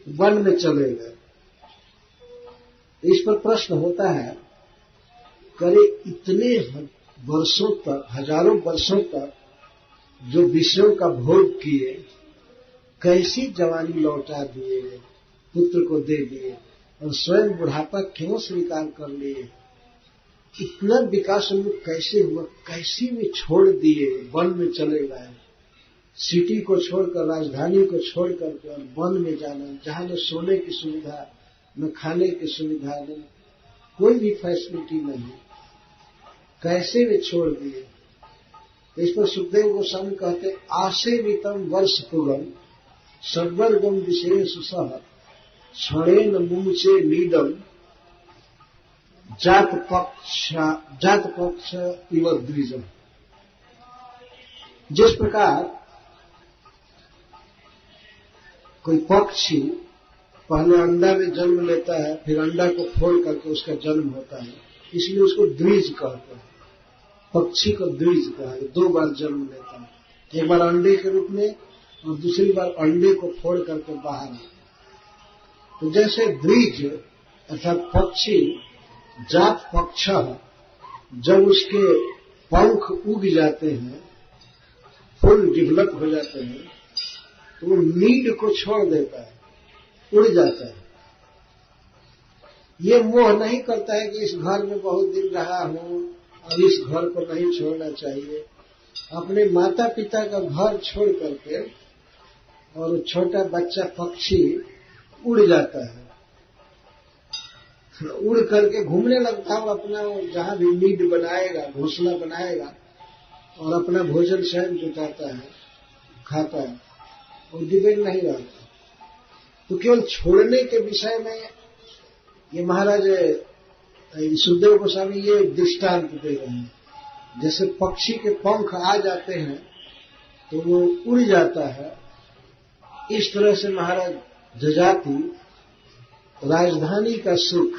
A: वन में चले गए। इस पर प्रश्न होता है, करे इतने वर्षों तक, हजारों वर्षों तक जो विषयों का भोग किए, कैसी जवानी लौटा दिए, पुत्र को दे दिए, और स्वयं बुढ़ापा क्यों स्वीकार कर लिए? इतना विकास उनमें कैसे हुआ? कैसी में छोड़ दिए, वन में चले गए। सिटी को छोड़कर, राजधानी को छोड़ करके और वन में जाना, जहां न सोने की सुविधा, न खाने की सुविधा, न कोई भी फैसिलिटी नहीं, कैसे वे छोड़ दिए? इस पर सुखदेव गोस्वामी कहते आसेवितम वर्ष पुगम सवर्गम विशेष सह क्षणेन मुमुचे नीडम जात पक्ष इव द्विजम। जिस प्रकार कोई पक्षी पहले अंडा में जन्म लेता है, फिर अंडा को फोड़ करके उसका जन्म होता है, इसलिए उसको द्विज कहते हैं। पक्षी को द्विज कहा है, 2 बार जन्म लेता है, एक बार अंडे के रूप में और दूसरी बार अंडे को फोड़ करके बाहर। तो जैसे द्विज अर्थात पक्षी जात पक्ष जब उसके पंख उग जाते हैं, फुल डेवलप हो जाते हैं, तो वो नीड को छोड़ देता है, उड़ जाता है। ये मोह नहीं करता है कि इस घर में बहुत दिन रहा हूं, अब इस घर को नहीं छोड़ना चाहिए। अपने माता पिता का घर छोड़ करके और छोटा बच्चा पक्षी उड़ जाता है, उड़ करके घूमने लगता है, अपना जहां भी नीड बनाएगा, घोंसला बनाएगा और अपना भोजन स्वयं जुटाता है, खाता है और डिपेंड नहीं रहता। तो केवल छोड़ने के विषय में ये महाराज सुखदेव गोस्वामी ये दृष्टांत दे रहे हैं। जैसे पक्षी के पंख आ जाते हैं तो वो उड़ जाता है, इस तरह से महाराज जजाति राजधानी का सुख,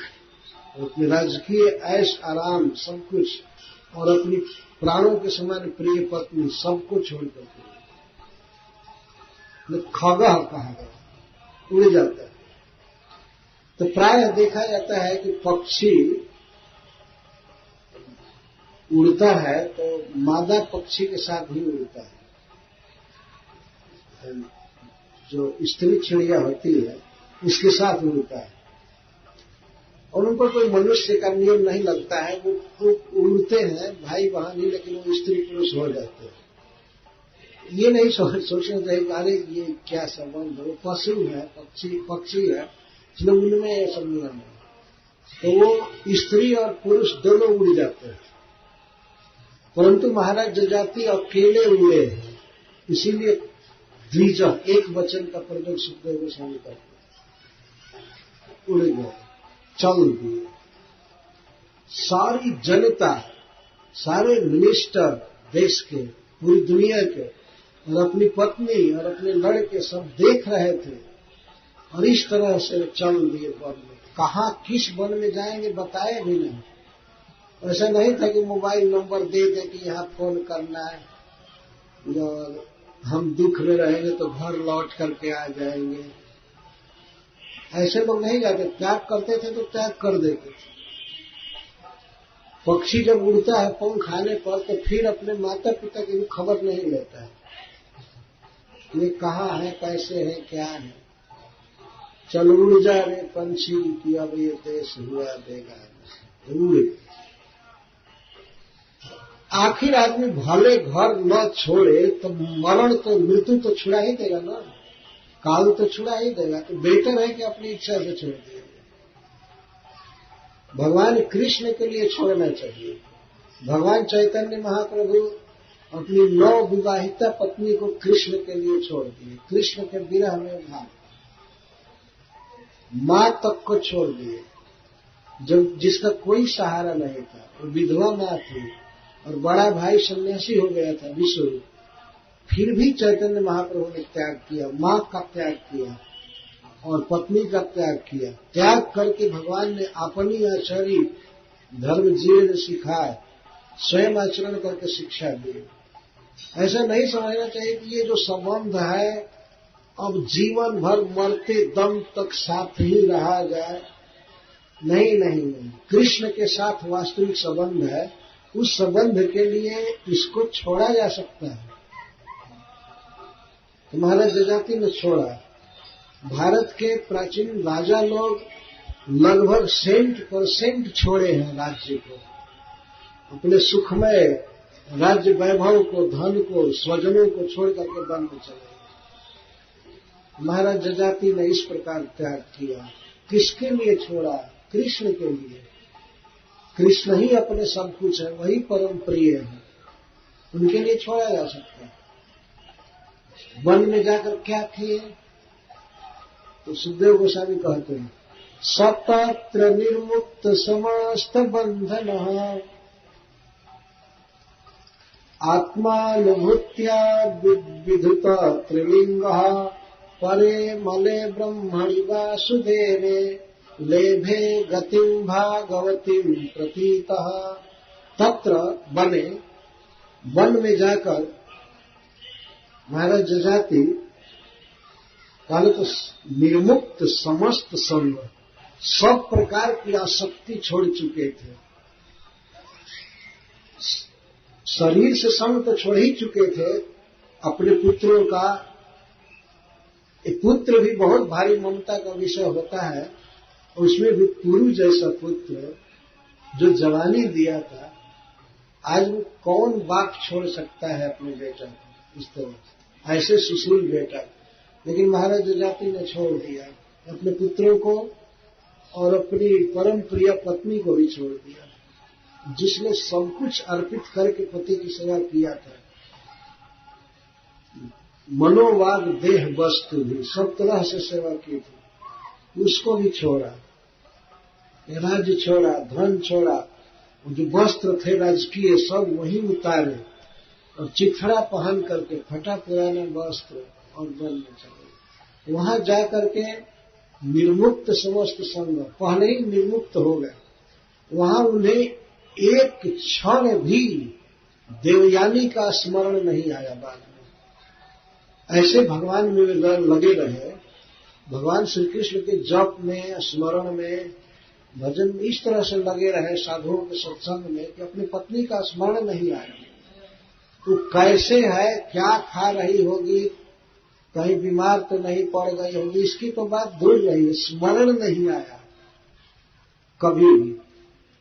A: अपने राजकीय ऐश आराम सब कुछ और अपनी प्राणों के समान प्रिय पत्नी सबको छोड़ करके खगः कहा गया, उड़ जाता है। तो प्रायः देखा जाता है कि पक्षी उड़ता है तो मादा पक्षी के साथ ही उड़ता है। जो स्त्री चिड़िया होती है उसके साथ उड़ता है और उन पर कोई मनुष्य का नियम नहीं लगता है। वो उड़ते हैं भाई बहन, लेकिन वो स्त्री पुरुष हो जाते हैं। ये नहीं सोचना चाहिए कि अरे ये क्या संबंध है, वो पशु है, पक्षी है, इसलिए उनमें सम्मिलन है। तो वो स्त्री और पुरुष दोनों उड़ जाते हैं, परंतु महाराज जजाति अकेले उड़े हैं, इसीलिए द्विज एक वचन का प्रयोग सुखदेव गोस्वामी करते हैं। उड़ गए, चल दिए। सारी जनता, सारे मिनिस्टर देश के, पूरी दुनिया के और अपनी पत्नी और अपने लड़के सब देख रहे थे और इस तरह से चल दिए वन में। कहाँ किस वन में जाएंगे बताए भी नहीं। ऐसा नहीं था कि मोबाइल नंबर दे दे कि यहाँ फोन करना है और हम दुख में रहेंगे तो घर लौट करके आ जाएंगे। ऐसे लोग नहीं जाते, त्याग करते थे तो त्याग कर देते थे। पक्षी जब उड़ता है पंख आने पर तो फिर अपने माता पिता की भी खबर नहीं लेता है, ये कहाँ है, कैसे है, क्या है। चल उड़ जा रे पंछी कि अब ये देश हुआ बेगाना, उड़। आखिर आदमी भले घर न छोड़े तो मरण तो, मृत्यु तो छुड़ा ही देगा ना, काल तो छुड़ा ही देगा। तो बेटर है कि अपनी इच्छा से छोड़ दिया। भगवान कृष्ण के लिए छोड़ना चाहिए। भगवान चैतन्य महाप्रभु अपनी 9 विवाहिता पत्नी को कृष्ण के लिए छोड़ दिए, कृष्ण के विरह में भाग। मां तक को छोड़ दिए, जब जिसका कोई सहारा नहीं था, वो विधवा मां थी और बड़ा भाई सन्यासी हो गया था विश्वरूप। फिर भी चैतन्य महाप्रभु ने त्याग किया, मां का त्याग किया और पत्नी का त्याग किया। त्याग करके भगवान ने अपनी आचरण धर्म जीवन सिखाए, स्वयं आचरण करके शिक्षा दी। ऐसा नहीं समझना चाहिए कि ये जो संबंध है अब जीवन भर मरते दम तक साथ ही रहा जाए। नहीं नहीं नहीं, कृष्ण के साथ वास्तविक संबंध है, उस संबंध के लिए इसको छोड़ा जा सकता है। तो महाराज जजाति ने छोड़ा। भारत के प्राचीन राजा लोग लगभग 100% छोड़े हैं राज्य को, अपने सुखमय राज्य वैभव को, धन को, स्वजनों को छोड़ करके वन में चले। महाराज जजाति ने इस प्रकार त्याग किया। किसके लिए छोड़ा? कृष्ण के लिए। कृष्ण ही अपने सब कुछ है, वही परम प्रिय है। उनके लिए छोड़ा जा सकता है। वन में जाकर क्या किए? तो सुखदेव गोस्वामी कहते हैं, सतत्र निर्मुक्त समस्त बंधन आत्मानुभूत्या विधुत त्रिलिंग परे मले ब्रह्मणि वासुदेवे लेभे गतिम भागवतीम प्रतीतः। तत्र बने, वन में जाकर महाराज जजाति पहले तो निर्मुक्त समस्त संग, सब प्रकार की आसक्ति छोड़ चुके थे। शरीर से संग तो छोड़ ही चुके थे। अपने पुत्रों का, एक पुत्र भी बहुत भारी ममता का विषय होता है, उसमें भी पुरु जैसा पुत्र जो जवानी दिया था, आज वो कौन बाप छोड़ सकता है अपने बेटा को? इस तरह ऐसे सुशील बेटा, लेकिन महाराज जजाति ने छोड़ दिया अपने पुत्रों को और अपनी परम प्रिय पत्नी को भी छोड़ दिया, जिसने सब कुछ अर्पित करके पति की सेवा किया था। मनोवाग देह वस्तु भी सब तरह से सेवा की थी, उसको भी छोड़ा, राज्य छोड़ा, धन छोड़ा, जो वस्त्र थे राजकीय सब वहीं उतारे और चिथड़ा पहन करके फटा पुराना वस्त्र और वन में चले। वहां जाकर के निर्मुक्त समस्त संग, पहले ही निर्मुक्त हो गए। वहां उन्हें एक क्षण भी देवयानी का स्मरण नहीं आया। बाद में ऐसे भगवान में लगे रहे, भगवान श्री कृष्ण के जप में, स्मरण में, भजन में इस तरह से लगे रहे, साधुओं के सत्संग में, कि अपनी पत्नी का स्मरण नहीं आया। तो कैसे है, क्या खा रही होगी, कहीं बीमार तो नहीं पड़ गई होगी, इसकी तो बात दूर रही है, स्मरण नहीं आया कभी भी।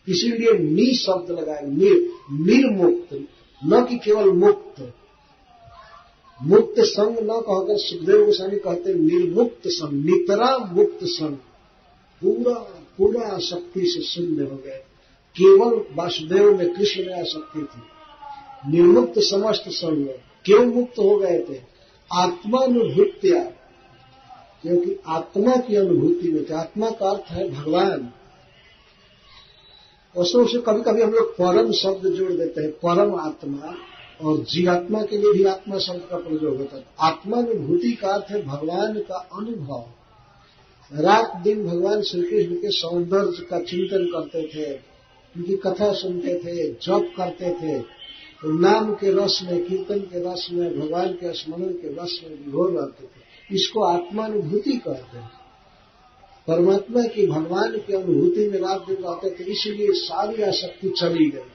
A: इसीलिए नि शब्द लगाए, निर्मुक्त, न कि केवल मुक्त। मुक्त संग न कहकर सुखदेव गोस्वामी कहते निर्मुक्त संग, नितरा मुक्त संग, पूरा आसक्ति से शून्य हो गए। केवल वासुदेव में, कृष्ण में आसक्ति थी। निर्मुक्त समस्त संग, क्यों मुक्त हो गए थे? आत्मानुभूत्या, क्योंकि आत्मा की अनुभूति में थे। आत्मा का अर्थ है भगवान। उसमें से कभी कभी हम लोग परम शब्द जोड़ देते हैं, परम आत्मा, और जीवात्मा के लिए भी आत्मा शब्द का प्रयोग होता है। आत्मानुभूति का अर्थ है भगवान का अनुभव। रात दिन भगवान श्री कृष्ण के सौंदर्य का चिंतन करते थे, उनकी कथा सुनते थे, जप करते थे, तो नाम के रस में, कीर्तन के रस में, भगवान के स्मरण के रस में विभोर रहते थे। इसको आत्मानुभूति कहते हैं। परमात्मा की, भगवान की अनुभूति में रात दिन रहते थे, इसलिए सारी आसक्ति चली गई।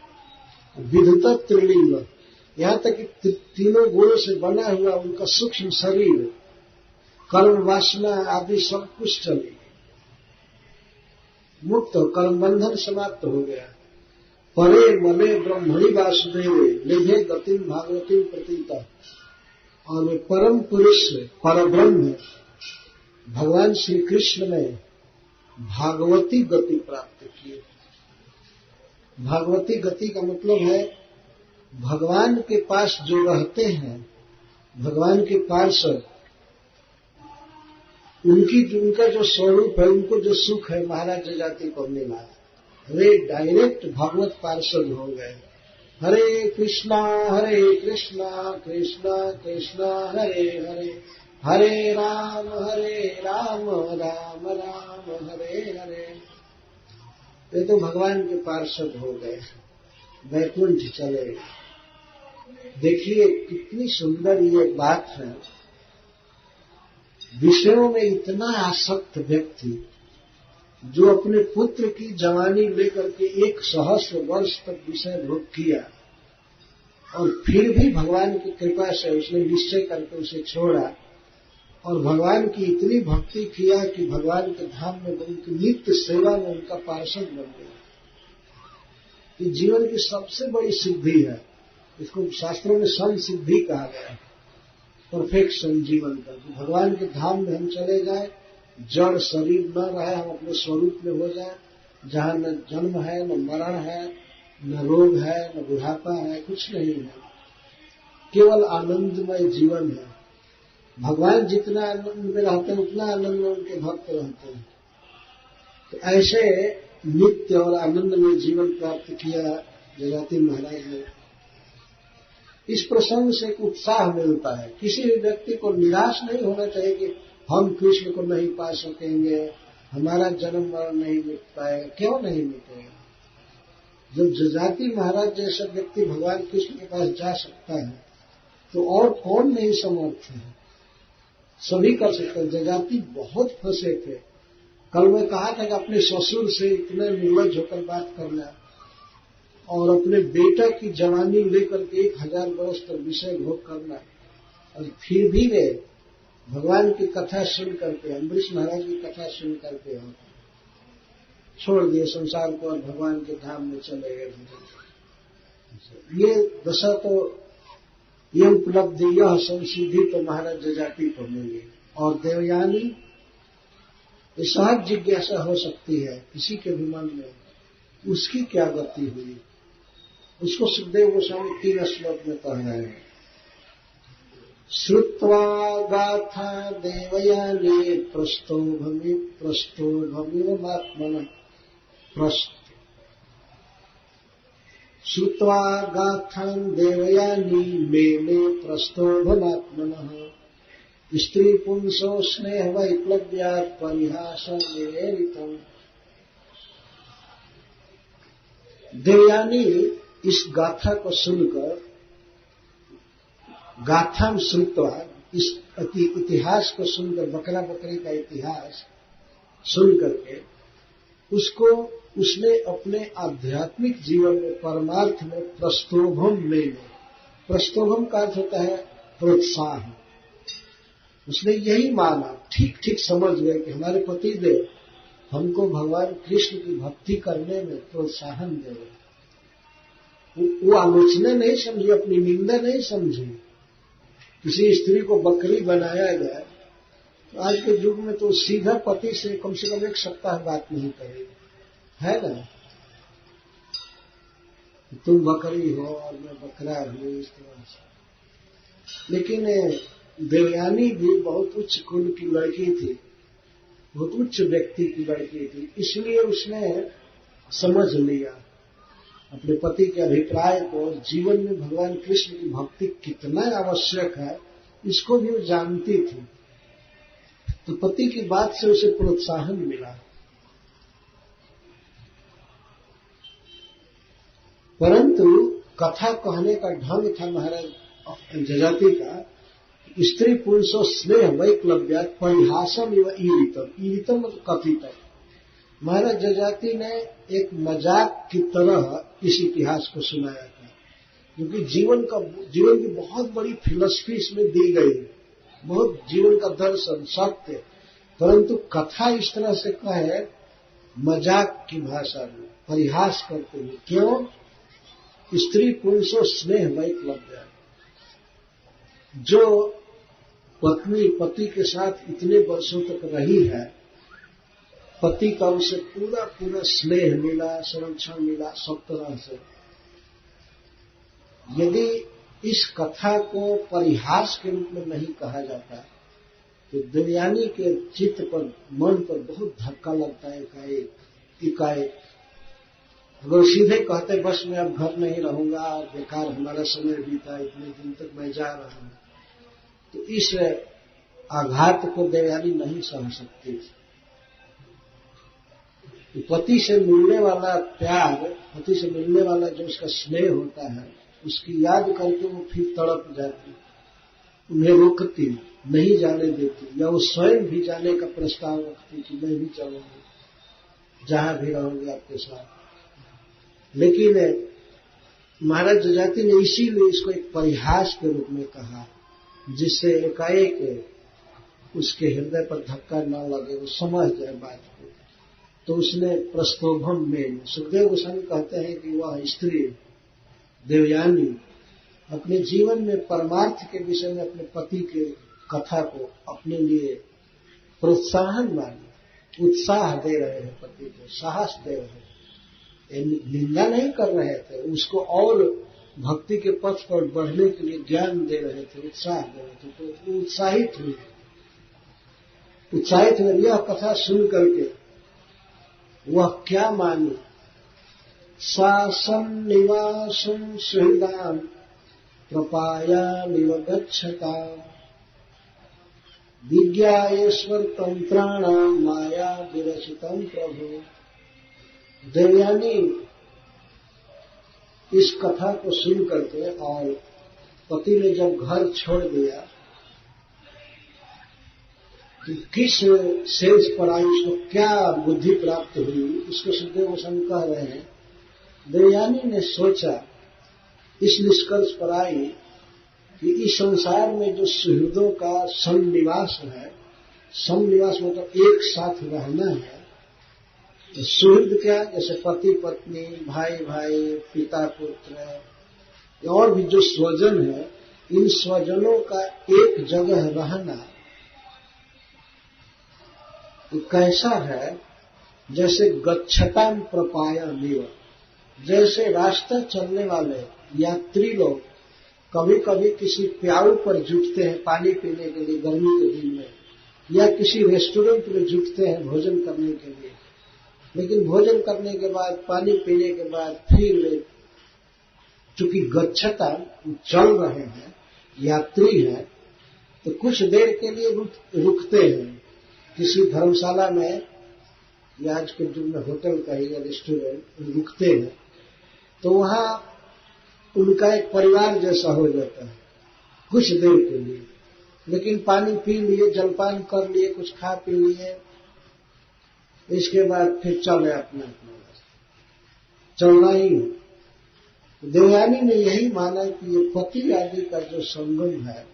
A: विधुत त्रिलिंग, यहाँ तक कि तीनों गुणों से बना हुआ उनका सूक्ष्म शरीर, कर्म वासना आदि सब कुछ चली गई, मुक्त, कर्म बंधन समाप्त हो गया। परे मले ब्रह्मणि वासुदेवे लेभे गतिम भागवतीम प्रतीता। और वे परम पुरुष परब्रह्म भगवान श्री कृष्ण में भागवती गति प्राप्त किए। भागवती गति का मतलब है भगवान के पास जो रहते हैं, भगवान के पार्षद, उनका जो स्वरूप है, उनको जो सुख है, महाराज जजाति को मिला। वे डायरेक्ट भगवत पार्षद हो गए। हरे कृष्णा कृष्णा कृष्णा हरे हरे, हरे राम राम राम हरे हरे। ये तो भगवान के पार्षद हो गए, वैकुंठ चले गए। देखिए कितनी सुंदर ये बात है। विषयों में इतना आसक्त व्यक्ति जो अपने पुत्र की जवानी लेकर के 100 वर्ष तक विषय भोग किया और फिर भी भगवान की कृपा से उसने निश्चय करके उसे छोड़ा और भगवान की इतनी भक्ति किया कि भगवान के धाम में उनकी नित्य सेवा में उनका पार्षद बन गया। ये जीवन की सबसे बड़ी सिद्धि है। इसको शास्त्रों में सम सिद्धि कहा गया है, परफेक्शन जीवन का। भगवान के धाम में हम चले जाए, जड़ शरीर न रहे, हम अपने स्वरूप में हो जाए, जहाँ न जन्म है, न मरण है, न रोग है, न बुढ़ापा है, कुछ नहीं है। केवल आनंदमय जीवन है। भगवान जितना आनंद में रहते हैं उतना आनंद में उनके भक्त रहते हैं। तो ऐसे नित्य और आनंदमय जीवन प्राप्त किया जजाति महाराज ने। इस प्रसंग से एक उत्साह मिलता है। किसी भी व्यक्ति को निराश नहीं होना चाहिए कि हम कृष्ण को नहीं पा सकेंगे, हमारा जन्म मरण नहीं मिट पाएगा। क्यों नहीं मिटेगा? जब जजाति महाराज जैसा व्यक्ति भगवान कृष्ण के पास जा सकता है तो और कौन नहीं समर्थ है? सभी कर सकते हैं। जजाति बहुत फंसे थे। कल मैं कहा था कि अपने ससुर से इतने निर्लज होकर बात करना और अपने बेटा की जवानी लेकर के 1000 वर्ष तक विषय भोग करना, और फिर भी वे भगवान की कथा सुन करके, अम्बरीश महाराज की कथा सुन करके छोड़ दिए संसार को और भगवान के धाम में चले गए। ये दशा तो, ये उपलब्धि, यह संसिद्धि तो महाराज जजाति को मिली। और देवयानी, ये सहज जिज्ञासा हो सकती है किसी के भी मन में, उसकी क्या गति हुई? उसको सुखदेव गोस्वामी 3 श्लोक में कह रहे हैं। श्रुत्वा गाथा देवयानी प्रस्तोभमिवमात्मनः श्रुत्वा गाथां देवयानी मे प्रस्तोभमात्मनः स्त्री पुंसो स्नेह वैप्लव्यात् परिहासमेरितम्। देवयानी इस गाथा को सुनकर, गाथाम श्रुत्वा, इस इतिहास को सुनकर, बकरा बकरी का इतिहास सुन करके उसने अपने आध्यात्मिक जीवन में, परमार्थ में प्रस्तोभम में, प्रस्तोभम का अर्थ होता है प्रोत्साहन। उसने यही माना, ठीक ठीक समझ गए कि हमारे पतिदेव हमको भगवान कृष्ण की भक्ति करने में प्रोत्साहन दे रहे। वो आलोचना नहीं समझी, अपनी निंदा नहीं समझी। किसी स्त्री को बकरी बनाया गया तो आज के युग में तो सीधा पति से कम 1 सप्ताह बात नहीं करेगी, है ना? तुम बकरी हो और मैं बकरा हूं, इस तरह से। लेकिन देवयानी भी बहुत उच्च कुल की लड़की थी, बहुत उच्च व्यक्ति की लड़की थी, इसलिए उसने समझ लिया अपने पति के अभिप्राय को। जीवन में भगवान कृष्ण की भक्ति कितना आवश्यक है इसको भी वो जानती थी। तो पति की बात से उसे प्रोत्साहन मिला। परंतु कथा कहने का ढंग था महाराज जजाति का, स्त्री पुरुषो स्नेह वैक्लव्यात् परिहासम एवं ईरितम। ईरितम मतलब कथितम। महाराज जजाति ने एक मजाक की तरह इस इतिहास को सुनाया था, क्योंकि जीवन की बहुत बड़ी फिलॉसफी इसमें दी गई, बहुत जीवन का दर्शन, सत्य। परंतु कथा इस तरह से कहे मजाक की भाषा में, परिहास करते हुए। क्यों? स्त्री पुरुषो स्नेह वैक्लव्यात्। जो पत्नी पति के साथ इतने वर्षों तक रही है, पति का उसे पूरा पूरा स्नेह मिला, संरक्षण मिला सब तरह से। यदि इस कथा को परिहास के रूप में नहीं कहा जाता तो देवयानी के चित्त पर, मन पर बहुत धक्का लगता है एकाएक। अगर सीधे कहते बस मैं अब घर नहीं रहूंगा, बेकार हमारा समय बीता, इतने दिन तक मैं जा रहा हूं, तो इस आघात को देवयानी नहीं सह सकती थी। पति से मिलने वाला प्यार, पति से मिलने वाला जो उसका स्नेह होता है, उसकी याद करके वो फिर तड़प जाती, उन्हें रोकती, नहीं जाने देती, या वो स्वयं भी जाने का प्रस्ताव रखती कि मैं भी चलूंगी, जहां भी रहूंगी आपके साथ। लेकिन महाराज जजाति ने इसीलिए इसको एक परिहास के रूप में कहा, जिससे एकाएक उसके हृदय पर धक्का न लगे, वो समझ जाए बात को। तो उसने प्रस्तोभम में, सुखदेव गोस्वामी कहते हैं कि वह स्त्री देवयानी अपने जीवन में परमार्थ के विषय में अपने पति के कथा को अपने लिए प्रोत्साहन माने, उत्साह दे रहे हैं, पति को साहस दे रहे हैं, निंदा नहीं कर रहे थे, उसको और भक्ति के पथ पर बढ़ने के लिए ज्ञान दे रहे थे, उत्साह दे रहे थे, तो वो उत्साहित हुए। यह कथा सुन करके वह क्या माने, शासन निवासम सुहृदाम प्रपायामिव गच्छता विज्ञायेश्वर तंत्राणाम माया विरचितम प्रभु। देवयानी इस कथा को सुन करके और पति ने जब घर छोड़ दिया कि किस सेंस पर आई, उसको क्या बुद्धि प्राप्त हुई, इसको सुखदेव गोस्वामी कह रहे हैं। देवयानी ने सोचा, इस निष्कर्ष पर आई कि इस संसार में जो सुहृदों का संनिवास है, संनिवास मतलब एक साथ रहना है, तो सुहृद क्या, जैसे पति पत्नी, भाई भाई, पिता पुत्र और भी जो स्वजन है, इन स्वजनों का एक जगह रहना तो कैसा है, जैसे गच्छताम प्रपायामिव, जैसे रास्ता चलने वाले यात्री लोग कभी कभी किसी प्याऊ पर जुटते हैं पानी पीने के लिए गर्मी के दिन में, या किसी रेस्टोरेंट में जुटते हैं भोजन करने के लिए, लेकिन भोजन करने के बाद, पानी पीने के बाद फिर चूंकि गच्छता चल रहे हैं, यात्री हैं, तो कुछ देर के लिए रुकते हैं किसी धर्मशाला में, या आज के युग में होटल का या रेस्टोरेंट रुकते हैं, तो वहां उनका एक परिवार जैसा हो जाता है कुछ देर के लिए। लेकिन पानी पी लिए, जलपान कर लिए, कुछ खा पी लिए, इसके बाद फिर चले अपना चलना ही। देवयानी ने यही माना कि ये पति आदि का जो संगम है,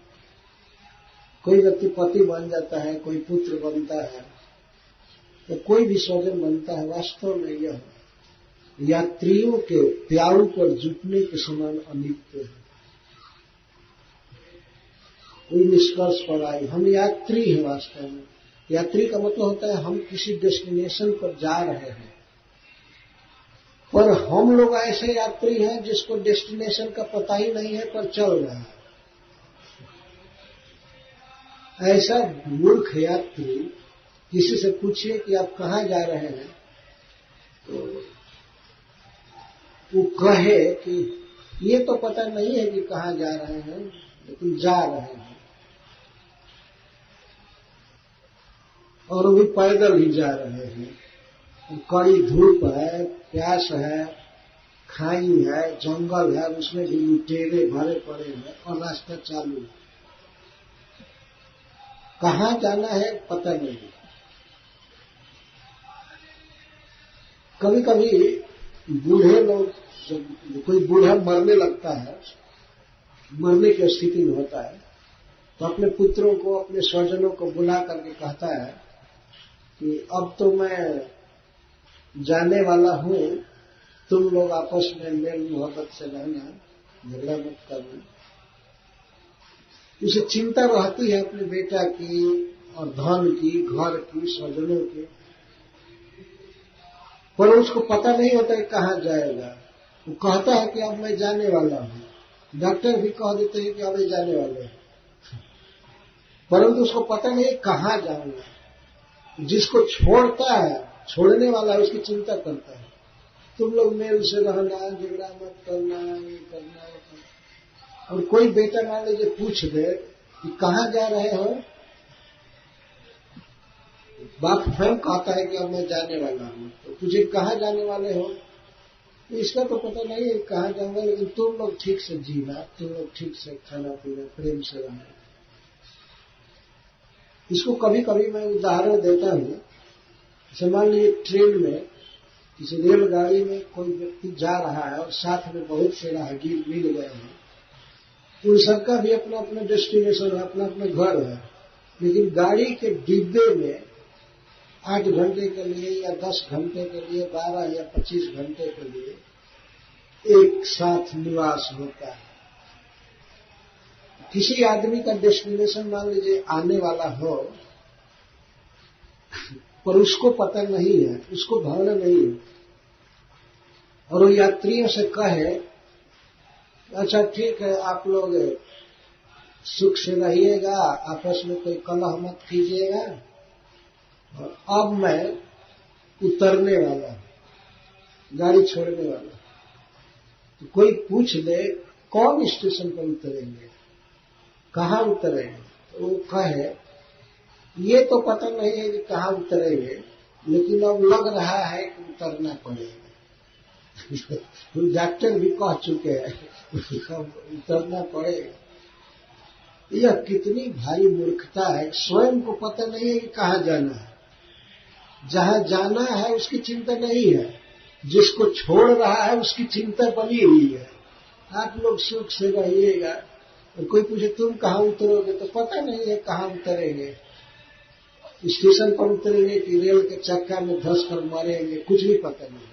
A: कोई व्यक्ति पति बन जाता है, कोई पुत्र बनता है, तो कोई भी स्वजन बनता है, वास्तव में यह यात्रियों के प्याऊ पर जुटने के समान अनित्य है। कोई निष्कर्ष पर आई, हम यात्री हैं। वास्तव में यात्री का मतलब होता है हम किसी डेस्टिनेशन पर जा रहे हैं, पर हम लोग ऐसे यात्री हैं जिसको डेस्टिनेशन का पता ही नहीं है, पर चल रहे हैं। ऐसा मूर्ख यात्री, किसी से पूछिए कि आप कहाँ जा रहे हैं, तो वो कहे कि ये तो पता नहीं है कि कहाँ जा रहे हैं, लेकिन जा रहे हैं, और वो भी पैदल ही जा रहे हैं। कड़ी धूप है, प्यास है, खाई है, जंगल है, उसमें भी लुटेरे भरे पड़े हैं और रास्ता चालू है। कहाँ जाना है पता नहीं। कभी कभी बूढ़े लोग, जब कोई बूढ़ा मरने लगता है, मरने की स्थिति में होता है, तो अपने पुत्रों को, अपने स्वजनों को बुला करके कहता है कि अब तो मैं जाने वाला हूं, तुम लोग आपस में मेल मोहब्बत से रहना, झगड़ा मत करना। उसे चिंता रहती है अपने बेटा की और धन की, घर की, स्वजनों की, पर उसको पता नहीं होता है कहाँ जाएगा। वो कहता है कि अब मैं जाने वाला हूं, डॉक्टर भी कह देते हैं कि अब जाने वाले हैं, परंतु उसको पता नहीं कहाँ जाऊंगा। जिसको छोड़ता है, छोड़ने वाला है, उसकी चिंता करता है, तुम लोग मेल से रहना, झगड़ा मत करना, ये करना, वो करना। और कोई बेटा मान लीजिए पूछ दे कि कहाँ जा रहे हो, बाप स्वयं कहता है कि अब मैं जाने वाला हूं, तो तुझे कहाँ जाने वाले हो, इसका तो पता नहीं है कहाँ जाऊंगा, लेकिन तुम लोग ठीक से जीना, तुम लोग ठीक से खाना पीना, प्रेम से रहना। इसको कभी कभी मैं उदाहरण देता हूं। जैसे मान लीजिए ट्रेन में, किसी रेलगाड़ी में कोई व्यक्ति जा रहा है और साथ में बहुत से राहगीर मिल गए हैं, उन सबका भी अपना अपना डेस्टिनेशन है, अपना अपना घर है, लेकिन गाड़ी के डिब्बे में 8 घंटे के लिए या 10 घंटे के लिए, 12 या 25 घंटे के लिए एक साथ निवास होता है। किसी आदमी का डेस्टिनेशन मान लीजिए आने वाला हो, पर उसको पता नहीं है, उसको भावना नहीं है, और वो यात्रियों से कहे अच्छा ठीक है, आप लोग सुख से रहिएगा, आपस में कोई कलह मत कीजिएगा, और अब मैं उतरने वाला हूं, गाड़ी छोड़ने वाला। तो कोई पूछ दे कौन स्टेशन पर उतरेंगे, कहाँ उतरेंगे, तो वो कहे ये तो पता नहीं है कि कहाँ उतरेंगे, लेकिन अब लग रहा है कि उतरना पड़ेगा। डॉक्टर भी कह चुके हैं उतरना पड़ेगा। यह कितनी भारी मूर्खता है। स्वयं को पता नहीं है कि कहाँ जाना है, जहाँ जाना है उसकी चिंता नहीं है, जिसको छोड़ रहा है उसकी चिंता बनी हुई है। आप लोग सुख से रहिएगा, और कोई पूछे तुम कहाँ उतरोगे, तो पता नहीं है कहाँ उतरेंगे, स्टेशन पर उतरेंगे कि रेल के चक्का में धंस कर मरेंगे, कुछ भी पता नहीं।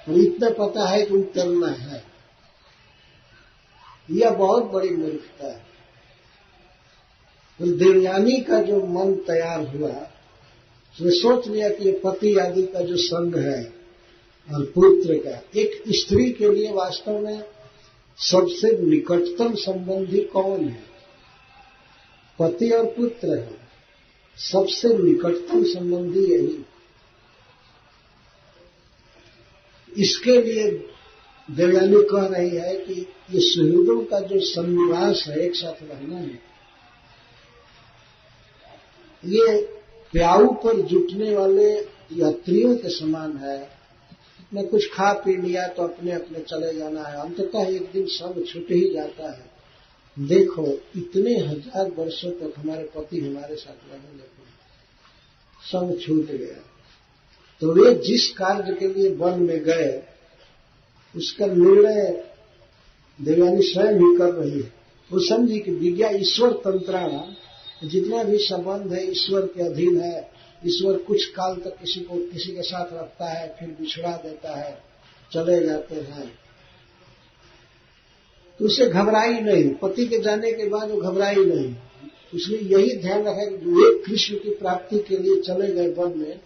A: और इतना पता है कि उतरना है। यह बहुत बड़ी मूर्खता है। तो देवयानी का जो मन तैयार हुआ, उसने सोच लिया कि ये पति आदि का जो संग है और पुत्र का, एक स्त्री के लिए वास्तव में सबसे निकटतम संबंधी कौन है? पति और पुत्र है, सबसे निकटतम संबंधी यही। इसके लिए देवयानी कह रही है कि ये सुहृदों का जो सन्निवास है, एक साथ रहना है, ये प्याऊ पर जुटने वाले यात्रियों के समान है। न कुछ खा पी लिया तो अपने अपने चले जाना है, अंततः एक दिन सब छूट ही जाता है। देखो इतने हजार वर्षों तक हमारे पति हमारे साथ रहे, लेकिन सब छूट गया। तो वे जिस कार्य के लिए वन में गए, उसका निर्णय देवयानी स्वयं ही कर रही है। वो समझी कि विज्ञा ईश्वर तंत्राणा, जितना भी संबंध है ईश्वर के अधीन है। ईश्वर कुछ काल तक किसी को किसी के साथ रखता है, फिर बिछड़ा देता है, चले जाते हैं। तो उसे घबराई नहीं, पति के जाने के बाद वो घबराई नहीं। उसने यही ध्यान रखा कि वे कृष्ण की प्राप्ति के लिए चले गए वन में,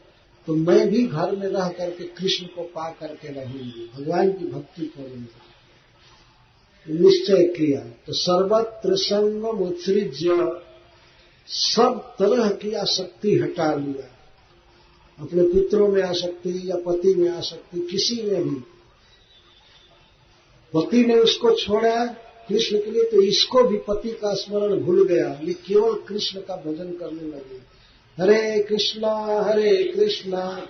A: तो मैं भी घर में रह करके कृष्ण को पा करके रहूंगी, भगवान की भक्ति करूंगी। निश्चय किया। तो सर्वत्र संगम उत्सृज्य, सब तरह की आसक्ति हटा लिया। अपने पुत्रों में आसक्ति या पति में आसक्ति, किसी में भी। पति ने उसको छोड़ा कृष्ण के लिए, तो इसको भी पति का स्मरण भूल गया। ये केवल कृष्ण का भजन करने लगे। हरे कृष्णा कृष्णा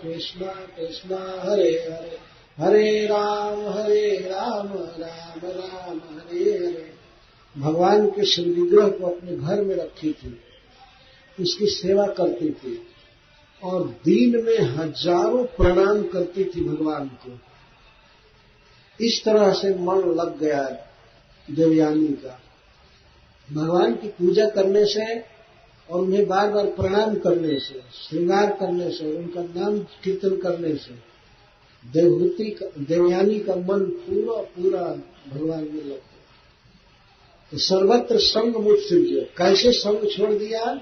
A: कृष्णा हरे हरे, हरे राम राम राम हरे हरे। भगवान के श्री विग्रह को अपने घर में रखी थी, उसकी सेवा करती थी, और दिन में हजारों प्रणाम करती थी भगवान को। इस तरह से मन लग गया देवयानी का। भगवान की पूजा करने से और उन्हें बार बार प्रणाम करने से, श्रृंगार करने से, उनका नाम कीर्तन करने से देवयानी का मन पूरा पूरा भगवान में लग गया। तो सर्वत्र संग मुत्सृज्य, कैसे संग छोड़ दिया?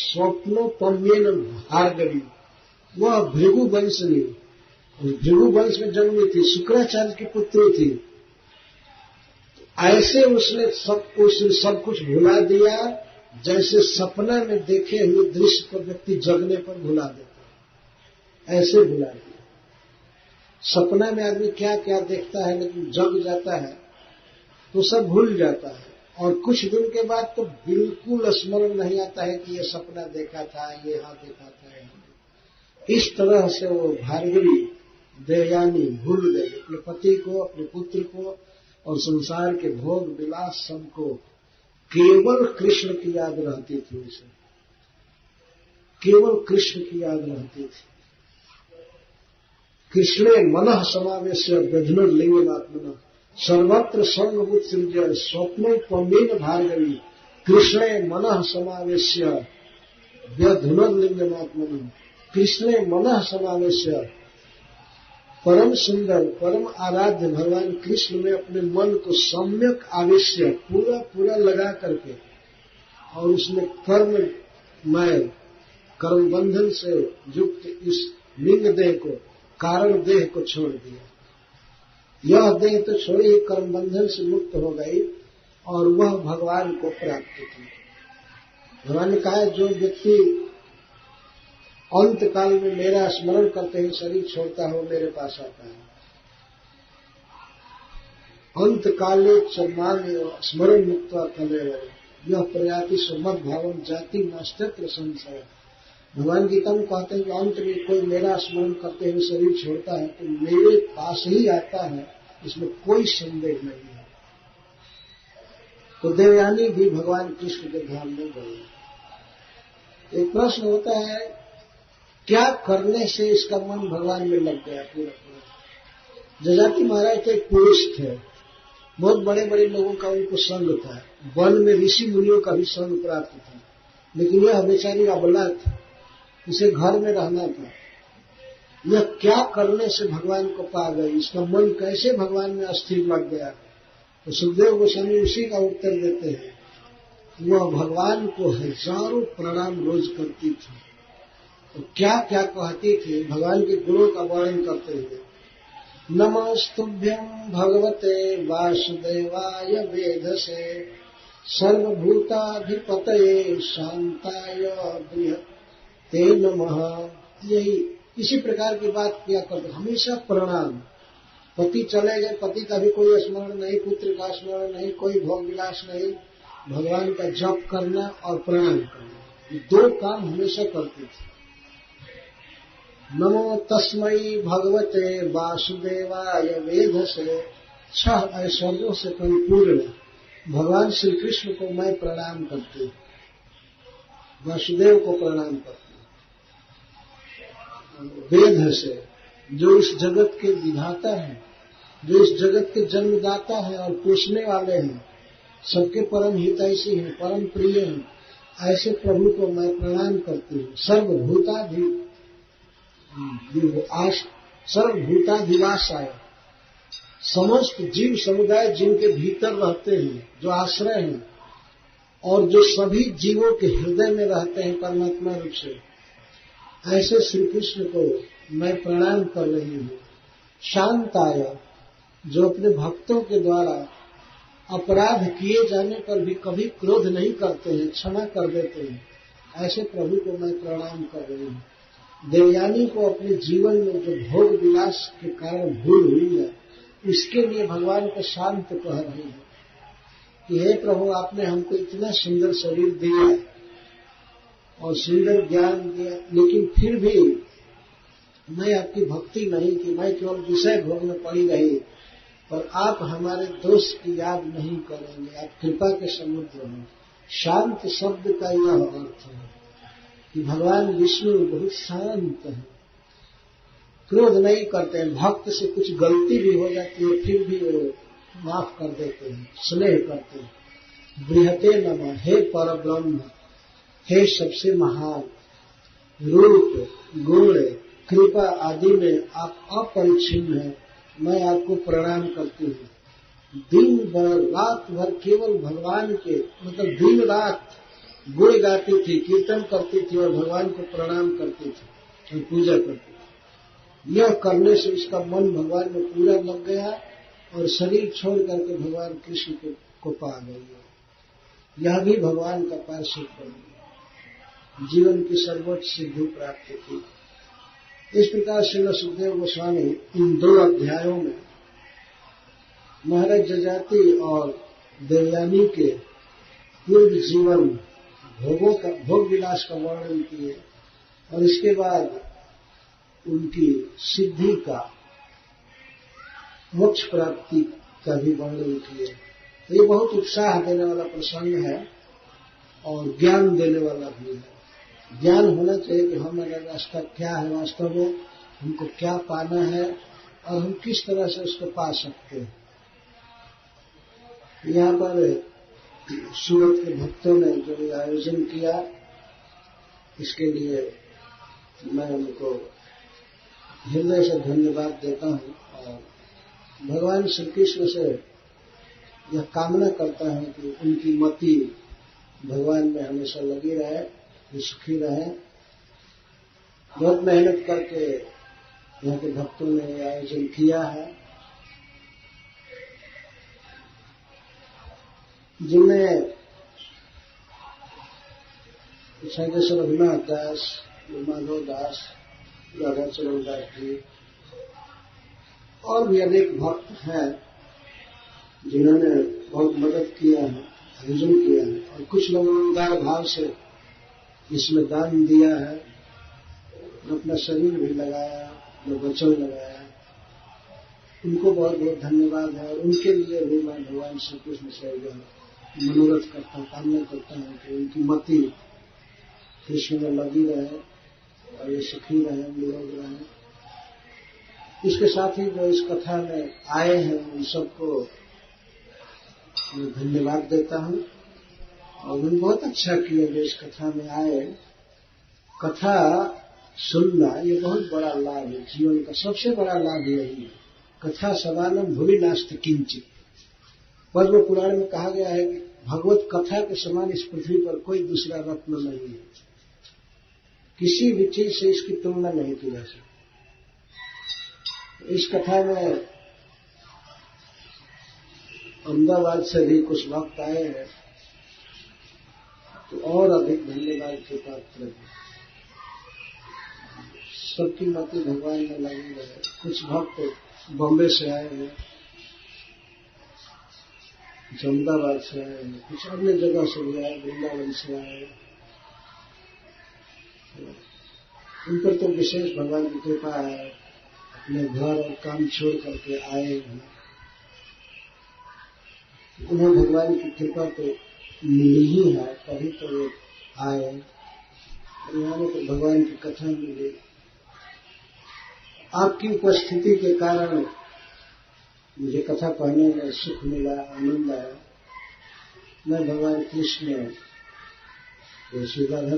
A: स्वप्नोपम्येन भार्गवी, वह भृगु वंशनी, भृगु वंश में जन्मी थी, शुक्राचार्य की पुत्री थी। ऐसे उसने सब कुछ भुला दिया, जैसे सपना में देखे हुए दृश्य को व्यक्ति जगने पर भुला देता है, ऐसे भुला दिया। सपना में आदमी क्या क्या देखता है, लेकिन जग जाता है तो सब भूल जाता है, और कुछ दिन के बाद तो बिल्कुल स्मरण नहीं आता है कि ये सपना देखा था, ये यहाँ देखा था। इस तरह से वो भार्गवी देवयानी भूल गई अपने पति को, अपने पुत्र को, और संसार के भोग विलास सबको। केवल कृष्ण की याद रहती थी उसे, केवल कृष्ण की याद रहती थी। कृष्णे मनः समावेश्य व्यधनुर्लिंगमात्मनः, सर्वत्र संग उत्सृज्य स्वप्नोपम्येन भार्गवी, कृष्णे मनः समावेश्य व्यधनुर्लिंगमात्मनः। कृष्णे मनः समावेश्य, परम सुंदर परम आराध्य भगवान कृष्ण में अपने मन को सम्यक आवेश्य पूरा पूरा लगा करके, और उसमें कर्ममय कर्म बंधन से युक्त इस लिंग देह को, कारण देह को छोड़ दिया। यह देह तो छोड़ी कर्म बंधन से मुक्त हो गई और वह भगवान को प्राप्त की। भगवान ने कहा जो व्यक्ति अंत काल में मेरा स्मरण करते ही शरीर छोड़ता हो मेरे पास आता है। अंत काले चरमान स्मरण मुक्त फले यह प्रयाति सुमत भावन जाति नास्त्र संशय। भगवान गीता में कहते हैं कि अंत में कोई मेरा स्मरण करते हुए शरीर छोड़ता है तो मेरे पास ही आता है, इसमें कोई संदेह नहीं है। तो देवयानी भी भगवान कृष्ण के ध्यान में गए। एक प्रश्न होता है क्या करने से इसका मन भगवान में लग गया पूरा पूरा। जजाति महाराज तो एक पुरुष थे, बहुत बड़े बड़े लोगों का उनको संग था, वन में ऋषि मुनियों का भी संग प्राप्त था, लेकिन यह बेचारी अबला थी, इसे घर में रहना था। यह क्या करने से भगवान को पा गई, इसका मन कैसे भगवान में अस्थिर लग गया। तो सुखदेव गोस्वामी उसी का उत्तर देते हैं, वह भगवान को हजारों प्रणाम रोज करती थी। तो क्या क्या कहती थी, भगवान के गुणों का वर्णन करते हुए, नमस्तुभ्यं भगवते वासुदेवाय वेधसे सर्वभूताधिपतये शांताय बृहते नमः। यही इसी प्रकार की बात किया करते, हमेशा प्रणाम। पति चले गए, पति का भी कोई स्मरण नहीं, पुत्र का स्मरण नहीं, कोई भोग विलास नहीं, भगवान का जप करना और प्रणाम करना, ये दो काम हमेशा करती थी। नमो तस्मै भगवते वासुदेवाय वेधसे 6 ऐश्वर्यों से परिपूर्ण भगवान श्री कृष्ण को मैं प्रणाम करती हूँ, वासुदेव को प्रणाम करती हूँ। वेद से जो इस जगत के विधाता हैं, जो इस जगत के जन्मदाता हैं और पोषने वाले हैं, सबके परम हितैषी हैं, परम प्रिय हैं, ऐसे प्रभु को मैं प्रणाम करती हूँ। सर्वभूताधिवासाय समस्त जीव समुदाय जिनके भीतर रहते हैं, जो आश्रय हैं और जो सभी जीवों के हृदय में रहते हैं परमात्मा रूप से, ऐसे श्री कृष्ण को मैं प्रणाम कर रही हूँ। शांताय जो अपने भक्तों के द्वारा अपराध किए जाने पर भी कभी क्रोध नहीं करते हैं, क्षमा कर देते हैं, ऐसे प्रभु को मैं प्रणाम कर रही हूँ। देवयानी को अपने जीवन में जो भोग विलास के कारण भूल हुई है, इसके लिए भगवान को शांत कह रही है कि हे प्रभु, आपने हमको इतना सुंदर शरीर दिया और सुंदर ज्ञान दिया, लेकिन फिर भी मैं आपकी भक्ति नहीं की, मैं केवल विषय भोग में पड़ी रही, पर आप हमारे दोष की याद नहीं करेंगे, आप कृपा के समुद्र हैं। शांत शब्द का यह अर्थ है कि भगवान विष्णु बहुत शांत हैं, क्रोध नहीं करते हैं। भक्त से कुछ गलती भी हो जाती है फिर भी वो माफ कर देते हैं, स्नेह करते हैं। बृहते नमः, हे परब्रह्म, हे सबसे महान, रूप गुण कृपा आदि में आप अपरिच्छिन्न हैं, मैं आपको प्रणाम करती हूँ। दिन भर रात भर केवल भगवान के मतलब दिन रात गुण गाती थी, कीर्तन करती थी और भगवान को प्रणाम करती थी और पूजा करती थी। यह करने से इसका मन भगवान में पूरा लग गया और शरीर छोड़ करके भगवान कृष्ण को पा गई। यह भी भगवान का पार्षद बन गया, जीवन की सर्वोच्च सिद्धि प्राप्त की। इस प्रकार श्रील सुखदेव गोस्वामी इन 2 अध्यायों में महाराज जजाति और देवयानी के पूर्व जीवन भोग विलास का वर्णन किए और इसके बाद उनकी सिद्धि का, मोक्ष प्राप्ति का भी वर्णन किए। तो ये बहुत उत्साह देने वाला प्रसंग है और ज्ञान देने वाला भी है। ज्ञान होना चाहिए कि हमारा रास्ता क्या है, वास्तव में हमको क्या पाना है और हम किस तरह से उसको पा सकते हैं। यहाँ पर सूरत के भक्तों ने जो ये आयोजन किया, इसके लिए मैं उनको हृदय से धन्यवाद देता हूँ और भगवान श्री कृष्ण से यह कामना करता हूँ कि उनकी मति भगवान में हमेशा लगी रहे, वो सुखी रहे। बहुत मेहनत करके यहाँ के भक्तों ने आयोजन किया है जिनमें जैसे रघुनाथ दास, माधव दास, राधाचरण दास जी और भी अनेक भक्त हैं जिन्होंने बहुत मदद किया है, आयोजन किया है। और कुछ लोगों ने उदार भाव से इसमें दान दिया है, अपना शरीर भी लगाया, अपना वचन लगाया। उनको बहुत बहुत धन्यवाद है। और उनके लिए भी मैं भगवान श्री कृष्ण से मनोरथ करता हूँ, कामना करता हूँ कि उनकी मति कृष्ण में लगी रहे और ये सुखी रहे, निरोग रहे। इसके साथ ही जो इस कथा में आए हैं उन सबको मैं धन्यवाद देता हूँ। और उन्होंने बहुत अच्छा किया जो इस कथा में आए। कथा सुनना ये बहुत बड़ा लाभ है, जीवन का सबसे बड़ा लाभ यही है। कथा समानम भुवि नास्ति किंचित। पद्म पुराण में कहा गया है कि भगवत कथा के समान इस पृथ्वी पर कोई दूसरा रत्न नहीं है, किसी भी चीज से इसकी तुलना नहीं की जा सकती। इस कथा में अहमदाबाद से भी कुछ भक्त आए हैं तो और अधिक धन्यवाद के पात्र हैं। सबकी मति भगवान में लगी रहे। कुछ भक्त बॉम्बे से आए हैं, अहमदाबाद से आए हैं, कुछ अन्य जगह से भी आए, वृंदावन से आए। उन पर तो विशेष भगवान की कृपा है, अपने घर और काम छोड़ करके आए हैं। उन्हें भगवान की कृपा तो मिली ही है, तभी तो वे आए। उन्होंने तो भगवान की कथा मिली। आपकी उपस्थिति के कारण मुझे कथा पढ़ने में सुख मिला, आनंद आया। मैं भगवान कृष्ण श्री राधा